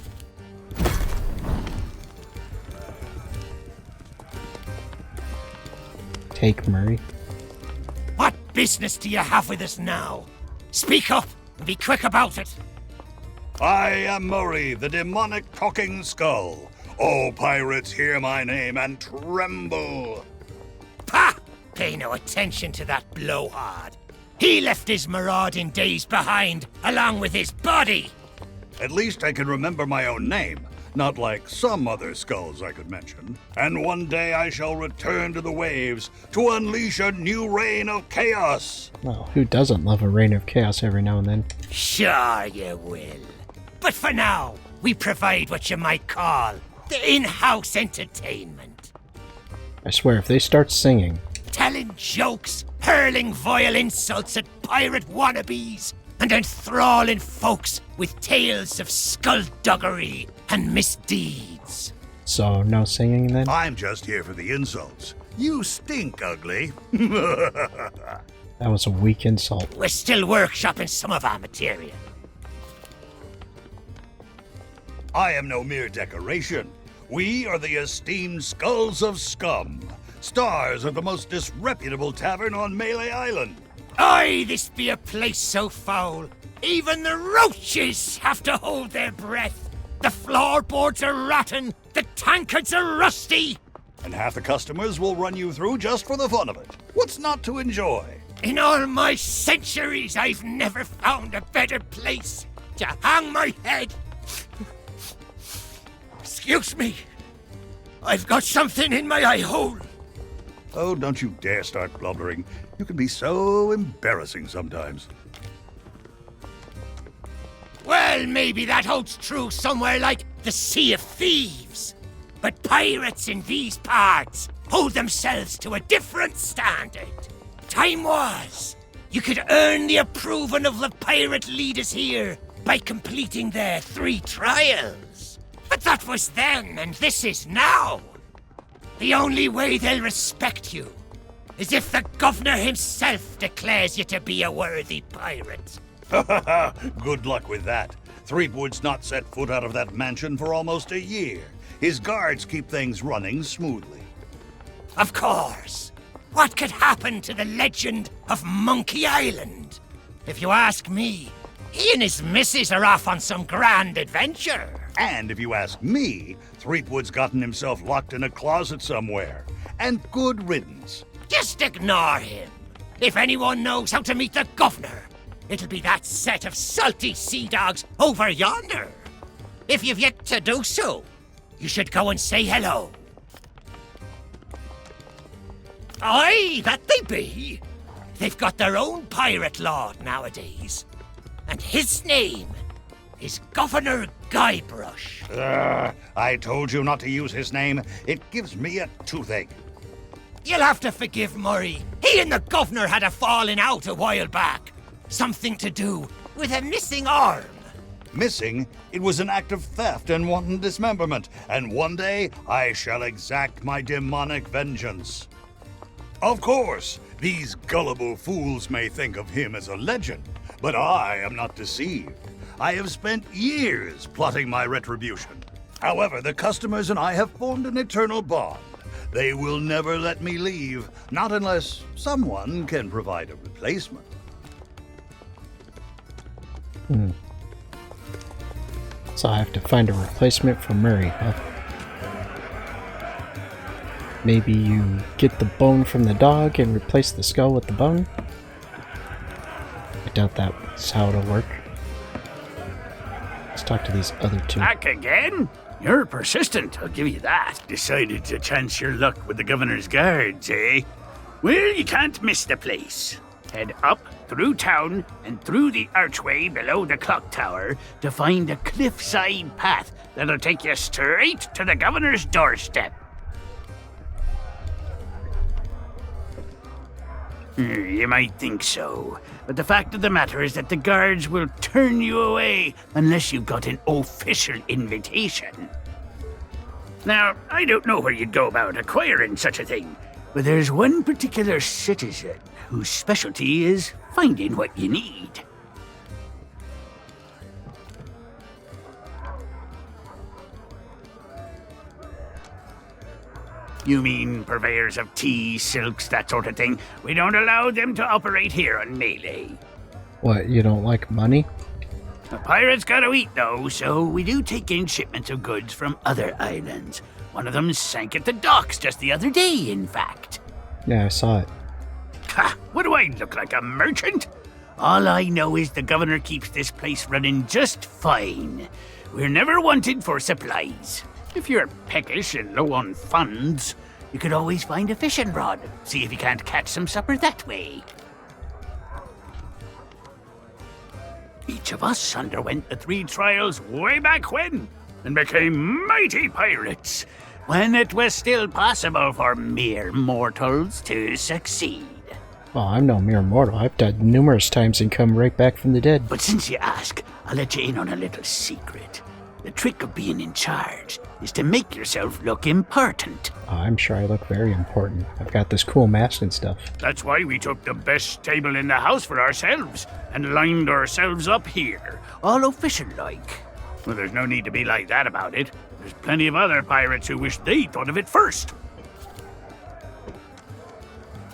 Take Murray. What business do you have with us now? Speak up and be quick about it. I am Murray, the demonic talking skull. Oh, pirates, hear my name and tremble. Pah! Pay no attention to that blowhard. He left his marauding days behind, along with his body. At least I can remember my own name, not like some other skulls I could mention. And one day I shall return to the waves to unleash a new reign of chaos. Well, who doesn't love a reign of chaos every now and then? Sure you will. But for now, we provide what you might call the in-house entertainment. I swear, if they start singing... Telling jokes, hurling vile insults at pirate wannabes, and enthralling folks with tales of skullduggery and misdeeds. So, no singing then? I'm just here for the insults. You stink, ugly. That was a weak insult. We're still workshopping some of our material. I am no mere decoration. We are the esteemed Skulls of Scum, stars of the most disreputable tavern on Melee Island. Aye, this be a place so foul, even the roaches have to hold their breath. The floorboards are rotten, the the tankards are rusty! And half the customers will run you through just for the fun of it. What's not to enjoy? In all my centuries, I've never found a better place to hang my head. Excuse me. I've got something in my eye hole. Oh, don't you dare start blubbering. You can be so embarrassing sometimes. Well, maybe that holds true somewhere like the Sea of Thieves. But pirates in these parts hold themselves to a different standard. Time was, you could earn the approval of the pirate leaders here by completing their 3 trials. But that was then, and this is now. The only way they'll respect you is if the governor himself declares you to be a worthy pirate. Good luck with that. Threepwood's not set foot out of that mansion for almost a year. His guards keep things running smoothly. Of course. What could happen to the legend of Monkey Island? If you ask me, he and his missus are off on some grand adventure. And if you ask me, Threepwood's gotten himself locked in a closet somewhere. And good riddance. Just ignore him. If anyone knows how to meet the governor, it'll be that set of salty sea dogs over yonder. If you've yet to do so, you should go and say hello. Aye, that they be. They've got their own pirate lord nowadays. And his name is Governor Guybrush. I told you not to use his name. It gives me a toothache. You'll have to forgive Murray. He and the governor had a falling out a while back. Something to do with a missing arm. Missing? It was an act of theft and wanton dismemberment, and one day I shall exact my demonic vengeance. Of course, these gullible fools may think of him as a legend, but I am not deceived. I have spent years plotting my retribution. However, the customers and I have formed an eternal bond. They will never let me leave, not unless someone can provide a replacement. So I have to find a replacement for Murray, huh? Maybe you get the bone from the dog and replace the skull with the bone? I doubt that's how it'll work. Let's talk to these other 2. Back again? You're persistent, I'll give you that. Decided to chance your luck with the governor's guards, eh? Well, you can't miss the place. Head up, through town, and through the archway below the clock tower to find a cliffside path that'll take you straight to the governor's doorstep. You might think so, but the fact of the matter is that the guards will turn you away unless you've got an official invitation. Now, I don't know where you'd go about acquiring such a thing, but there's one particular citizen whose specialty is finding what you need. You mean purveyors of tea, silks, that sort of thing? We don't allow them to operate here on Melee. What, you don't like money? The pirates gotta eat, though, so we do take in shipments of goods from other islands. One of them sank at the docks just the other day, in fact. Yeah, I saw it. Ha! What do I look like, a merchant? All I know is the governor keeps this place running just fine. We're never wanted for supplies. If you're peckish and low on funds, you could always find a fishing rod. See if you can't catch some supper that way. Each of us underwent the 3 trials way back when, and became mighty pirates, when it was still possible for mere mortals to succeed. Well, I'm no mere mortal. I've died numerous times and come right back from the dead. But since you ask, I'll let you in on a little secret. The trick of being in charge is to make yourself look important. Oh, I'm sure I look very important. I've got this cool mask and stuff. That's why we took the best table in the house for ourselves and lined ourselves up here, all official-like. Well, there's no need to be like that about it. There's plenty of other pirates who wish they thought of it first.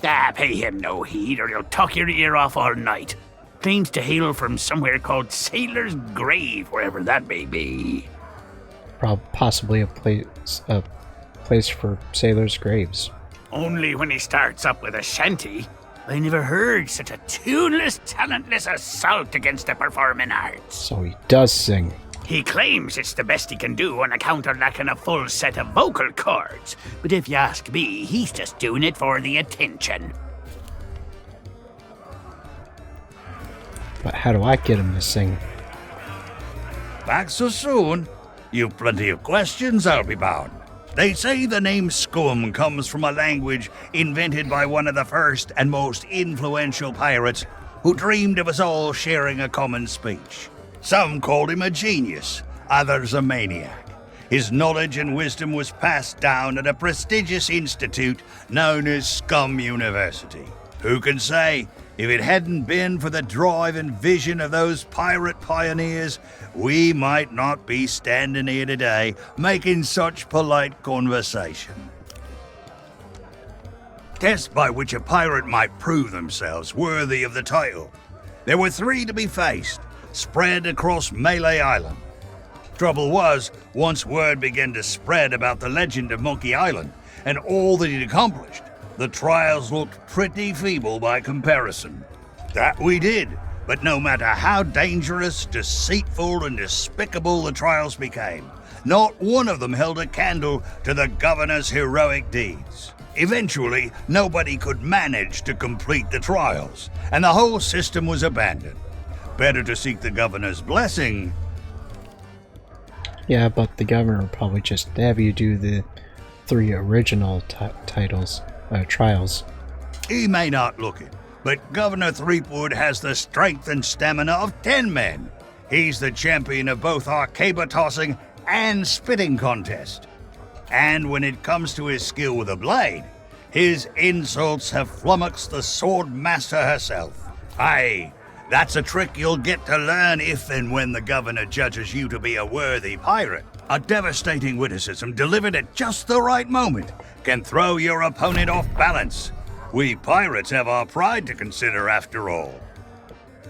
Pay him no heed or he'll talk your ear off all night. Claims to hail from somewhere called Sailor's Grave, wherever that may be. Possibly a place for sailors' graves. Only when he starts up with a shanty. I never heard such a tuneless, talentless assault against the performing arts. So he does sing. He claims it's the best he can do on account of lacking a full set of vocal cords. But if you ask me, he's just doing it for the attention. But how do I get him to sing? Back so soon? You've plenty of questions, I'll be bound. They say the name Scum comes from a language invented by one of the first and most influential pirates who dreamed of us all sharing a common speech. Some called him a genius, others a maniac. His knowledge and wisdom was passed down at a prestigious institute known as Scum University. Who can say, if it hadn't been for the drive and vision of those pirate pioneers, we might not be standing here today making such polite conversation. Tests by which a pirate might prove themselves worthy of the title. There were 3 to be faced, spread across Malay Island. Trouble was, once word began to spread about the legend of Monkey Island and all that he'd accomplished, the trials looked pretty feeble by comparison. That we did, but no matter how dangerous, deceitful, and despicable the trials became, not one of them held a candle to the governor's heroic deeds. Eventually, nobody could manage to complete the trials, and the whole system was abandoned. Better to seek the governor's blessing. Yeah, but the governor will probably just have you do the 3 original trials. He may not look it, but Governor Threepwood has the strength and stamina of 10 men. He's the champion of both our caber tossing and spitting contest. And when it comes to his skill with a blade, his insults have flummoxed the sword master herself. Aye, that's a trick you'll get to learn if and when the governor judges you to be a worthy pirate. A devastating witticism delivered at just the right moment can throw your opponent off balance. We pirates have our pride to consider after all.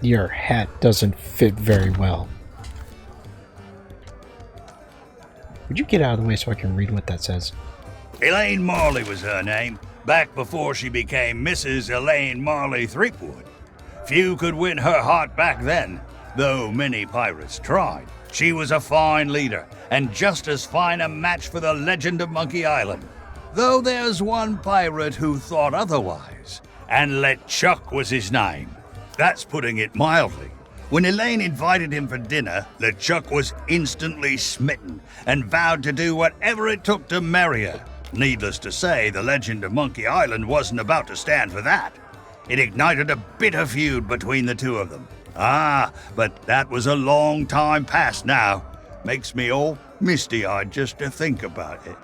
Your hat doesn't fit very well. Would you get out of the way so I can read what that says? Elaine Marley was her name, back before she became Mrs. Elaine Marley Threepwood. Few could win her heart back then, though many pirates tried. She was a fine leader, and just as fine a match for the legend of Monkey Island. Though there's one pirate who thought otherwise, and LeChuck was his name. That's putting it mildly. When Elaine invited him for dinner, LeChuck was instantly smitten and vowed to do whatever it took to marry her. Needless to say, the legend of Monkey Island wasn't about to stand for that. It ignited a bitter feud between the two of them. Ah, but that was a long time past now. Makes me all misty-eyed just to think about it.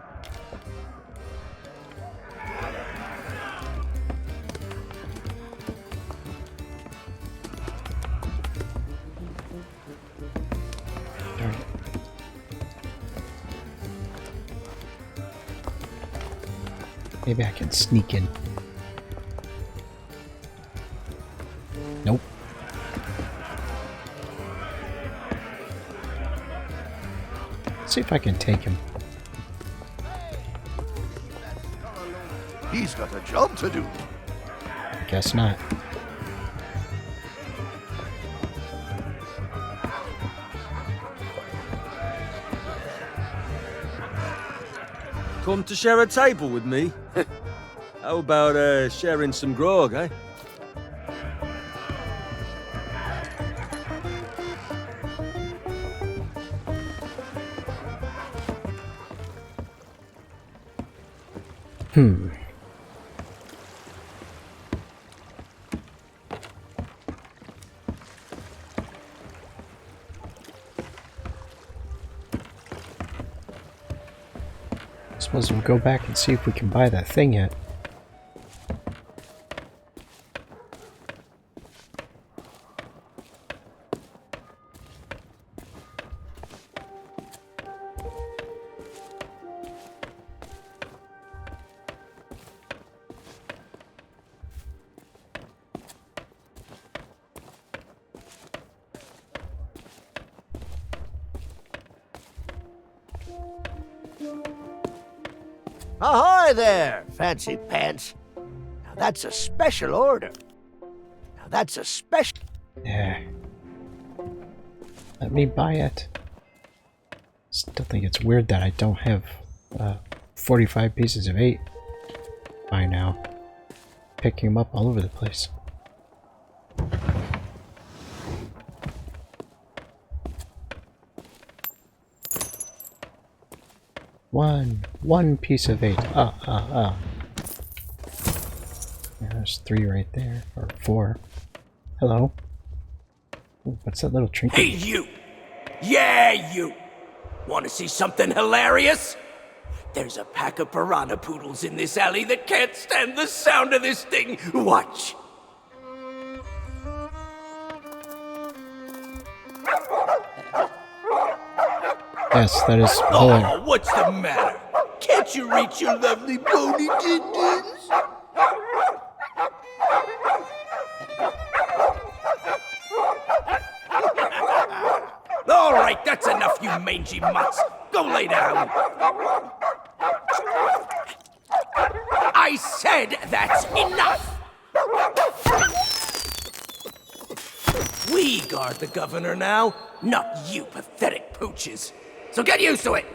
Maybe I can sneak in. Nope. Let's see if I can take him. He's got a job to do. Guess not. Come to share a table with me? How about sharing some grog, eh? Suppose we'll go back and see if we can buy that thing yet. Ahoy there, fancy pants. Now that's a special order. Now that's a special... Yeah. Let me buy it. Still think it's weird that I don't have 45 pieces of 8 by now. Picking them up all over the place. One piece of 8. Yeah, there's 3 right there, or 4. Hello. Ooh, what's that little trinket? Hey, you! Yeah, you! Want to see something hilarious? There's a pack of piranha poodles in this alley that can't stand the sound of this thing. Watch. Yes, that is hilarious. Oh, what's the matter? Can't you reach your lovely bony din-dins? All right, that's enough, you mangy mutts. Go lay down. I said that's enough. We guard the governor now, not you pathetic pooches. So get used to it.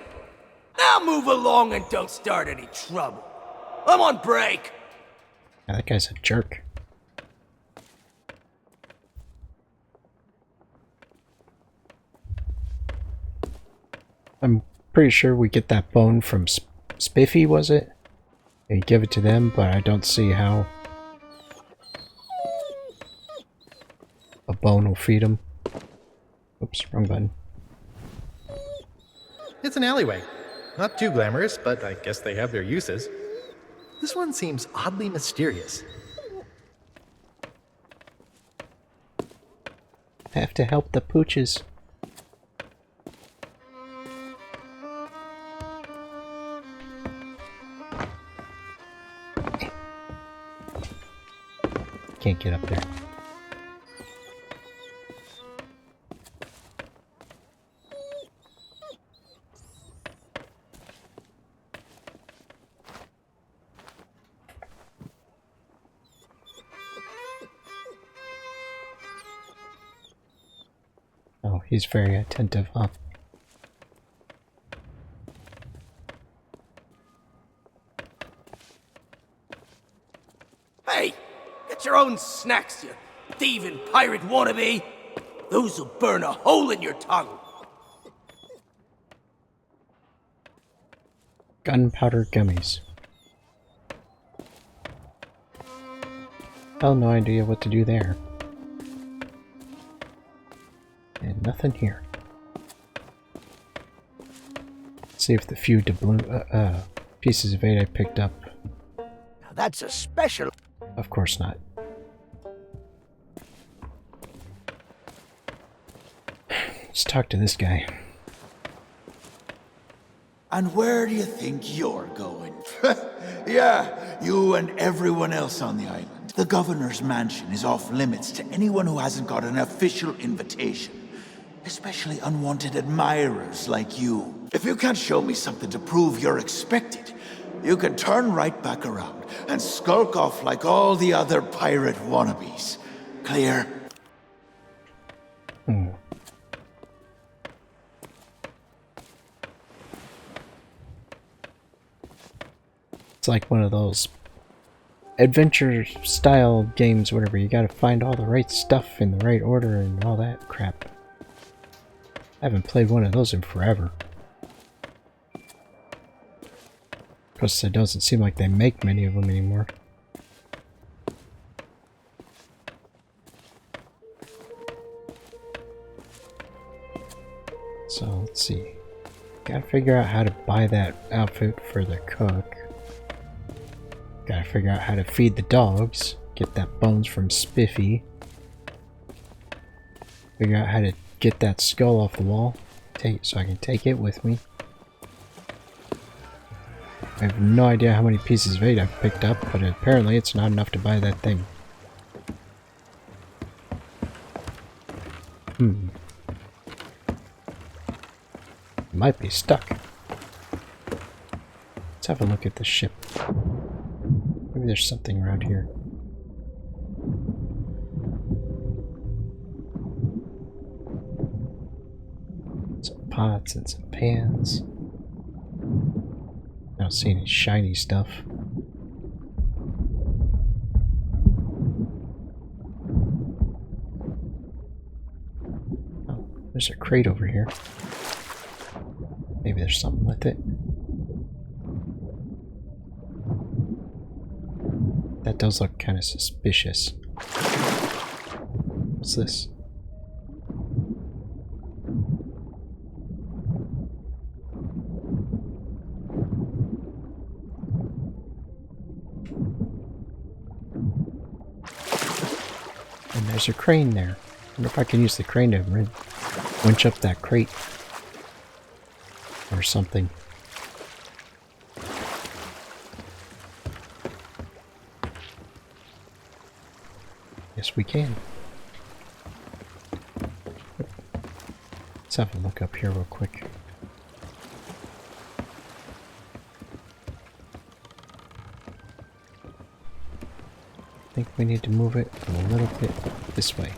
Now move along and don't start any trouble. I'm on break. Yeah, that guy's a jerk. I'm pretty sure we get that bone from Spiffy, was it? And you give it to them, but I don't see how a bone will feed him. Oops, wrong button. It's an alleyway. Not too glamorous, but I guess they have their uses. This one seems oddly mysterious. Have to help the pooches. Can't get up there. Oh, he's very attentive, huh? Hey, get your own snacks, you thieving pirate wannabe. Those'll burn a hole in your tongue. Gunpowder gummies. Hell, no idea what to do there. And nothing here. Let's see if the few pieces of 8 I picked up. Now that's a special... Of course not. Let's talk to this guy. And where do you think you're going? Yeah, you and everyone else on the island. The governor's mansion is off limits to anyone who hasn't got an official invitation. Especially unwanted admirers like you. If you can't show me something to prove you're expected, you can turn right back around and skulk off like all the other pirate wannabes. Clear? It's like one of those adventure style games, whatever. You gotta find all the right stuff in the right order and all that crap. I haven't played one of those in forever. Plus, it doesn't seem like they make many of them anymore. So, let's see. Gotta figure out how to buy that outfit for the cook. Gotta figure out how to feed the dogs. Get that bones from Spiffy. Figure out how to get that skull off the wall. So I can take it with me. I have no idea how many pieces of 8 I've picked up, but apparently it's not enough to buy that thing. Might be stuck. have a look at the ship. Maybe there's something around here. Some pots and some pans. I don't see any shiny stuff. Oh, there's a crate over here. Maybe there's something with it. That does look kind of suspicious. What's this? And there's a crane there. I wonder if I can use the crane to winch up that crate. Or something. Yes, we can. Let's have a look up here real quick. I think we need to move it a little bit this way.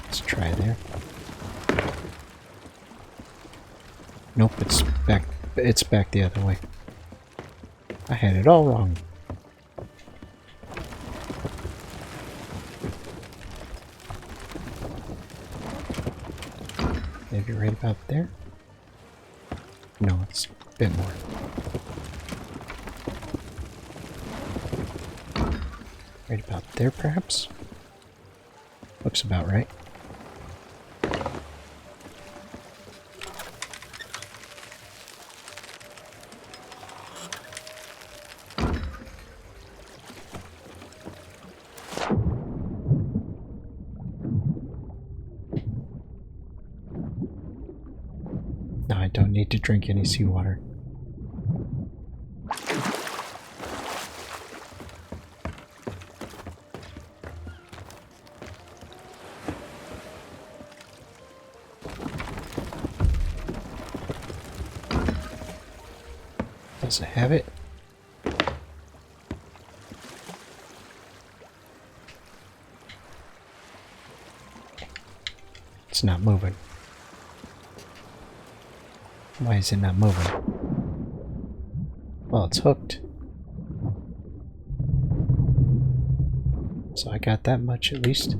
Let's try there. Nope, it's back. It's back the other way. I had it all wrong. Maybe right about there? No, it's a bit more. Right about there, perhaps? Looks about right. No, I don't need to drink any seawater. Does it have it? It's not moving. Why is it not moving? Well, it's hooked. So I got that much at least.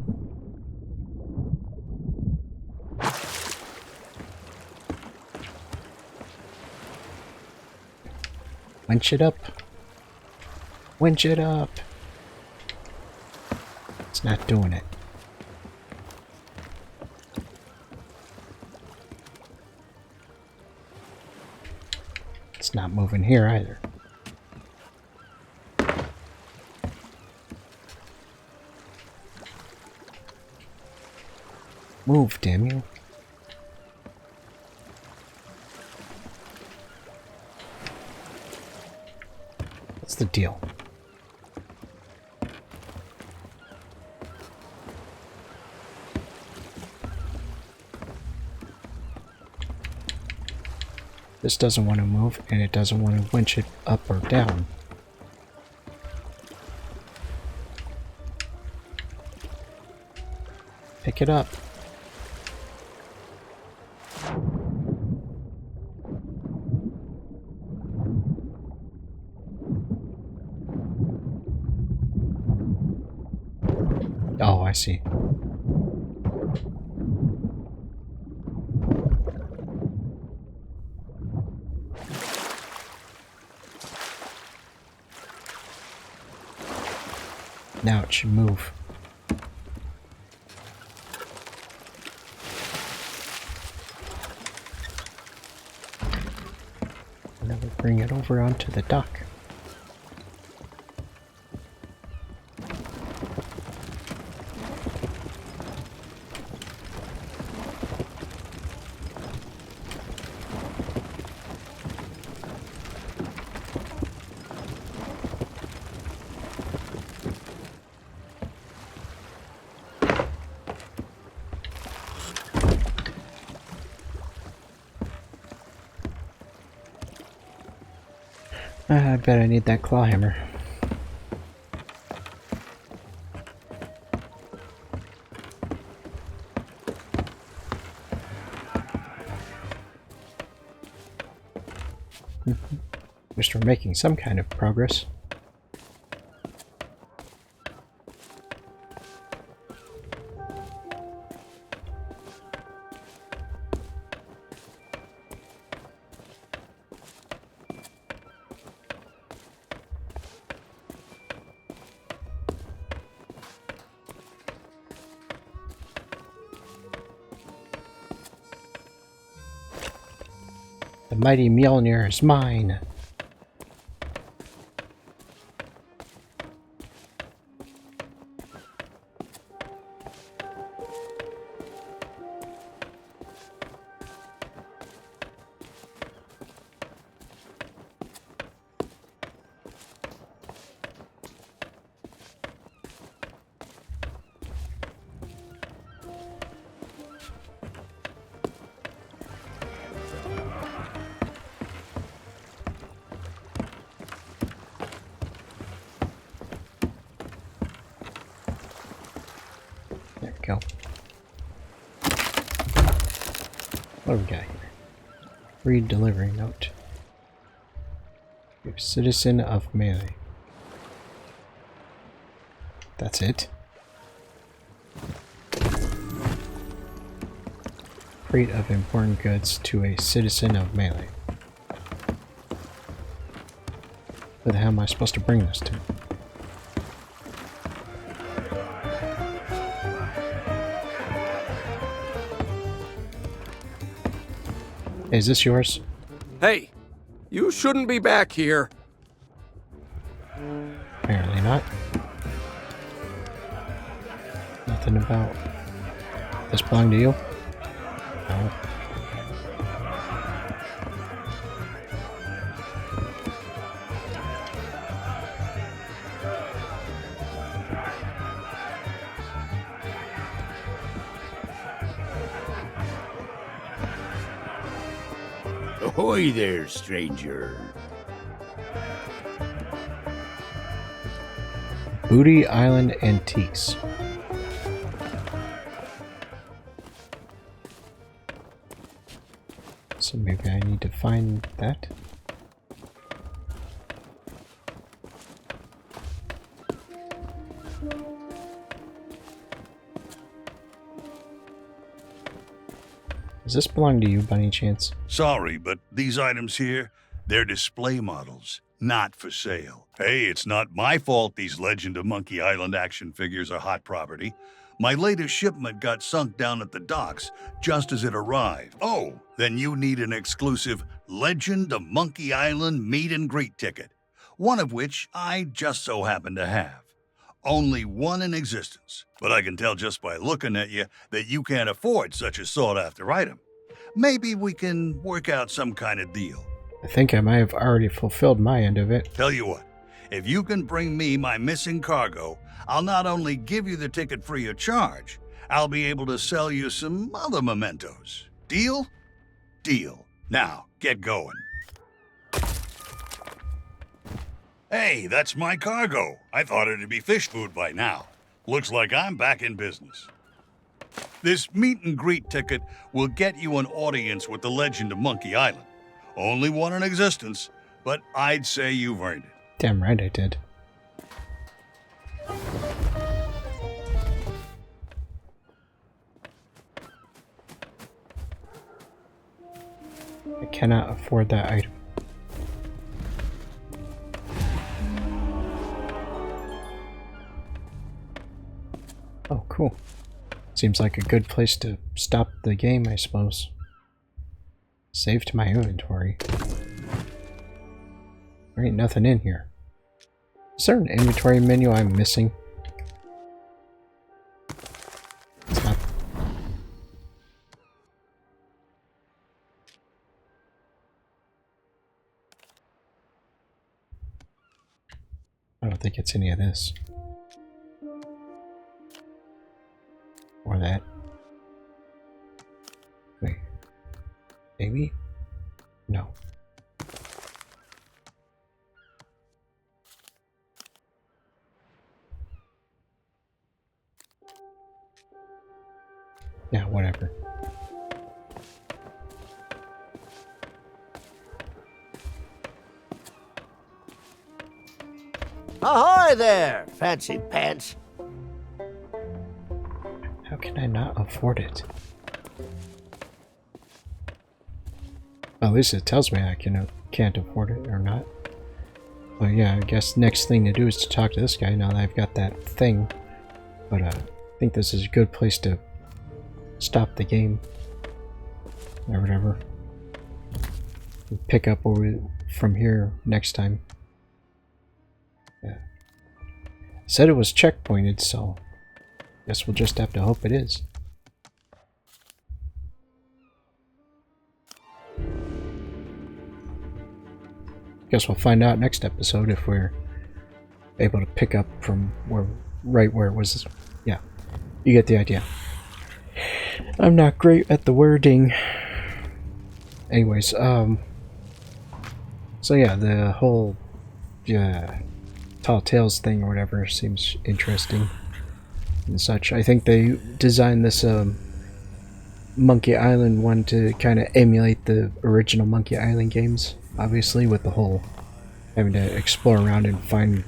Winch it up. Winch it up. It's not doing it. It's not moving here either. Move, damn you. What's the deal? This doesn't want to move, and it doesn't want to winch it up or down. Pick it up. Oh, I see. Now it should move. And then we'll bring it over onto the dock. I bet I need that claw hammer. At least we're making some kind of progress. The mighty Mjolnir is mine. There we go. What do we got here? Read delivery note. You're citizen of Melee. That's it? Freight of important goods to a citizen of Melee. Where the hell am I supposed to bring this to? Is this yours? Hey, you shouldn't be back here. Apparently not. Nothing about this belong to you? No. Ahoy there, stranger. Booty Island Antiques. So maybe I need to find that. Does this belong to you by any chance? Sorry, but these items here, they're display models, not for sale. Hey, it's not my fault these Legend of Monkey Island action figures are hot property. My latest shipment got sunk down at the docks just as it arrived. Oh, then you need an exclusive Legend of Monkey Island meet and greet ticket, one of which I just so happen to have. Only one in existence, but I can tell just by looking at you that you can't afford such a sought-after item. Maybe we can work out some kind of deal. I think I might have already fulfilled my end of it. Tell you what, if you can bring me my missing cargo, I'll not only give you the ticket free of charge, I'll be able to sell you some other mementos. Deal? Deal. Now, get going. Hey, that's my cargo. I thought it'd be fish food by now. Looks like I'm back in business. This meet and greet ticket will get you an audience with the Legend of Monkey Island. Only one in existence, but I'd say you've earned it. Damn right I did. I cannot afford that item. Oh, cool. Seems like a good place to stop the game, I suppose. Save to my inventory. There ain't nothing in here. Is there an inventory menu I'm missing? It's not. I don't think it's any of this. Or that. Wait. Maybe? No. Yeah, whatever. Ahoy there, fancy pants. How can I not afford it? At least it tells me I can't afford it or not. Well, yeah, I guess next thing to do is to talk to this guy now that I've got that thing. But I think this is a good place to stop the game. Or whatever. We'll pick up from here next time. Yeah. Said it was checkpointed, so guess we'll just have to hope it is. Guess we'll find out next episode if we're able to pick up from right where it was. Yeah, you get the idea. I'm not great at the wording. Anyways, so yeah, the whole Tall Tales thing or whatever seems interesting and such. I think they designed this Monkey Island one to kind of emulate the original Monkey Island games, obviously, with the whole having to explore around and find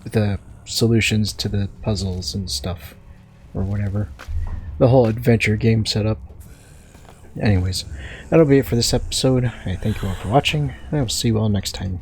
the solutions to the puzzles and stuff or whatever. The whole adventure game setup. Anyways, that'll be it for this episode. I thank you all for watching, and I will see you all next time.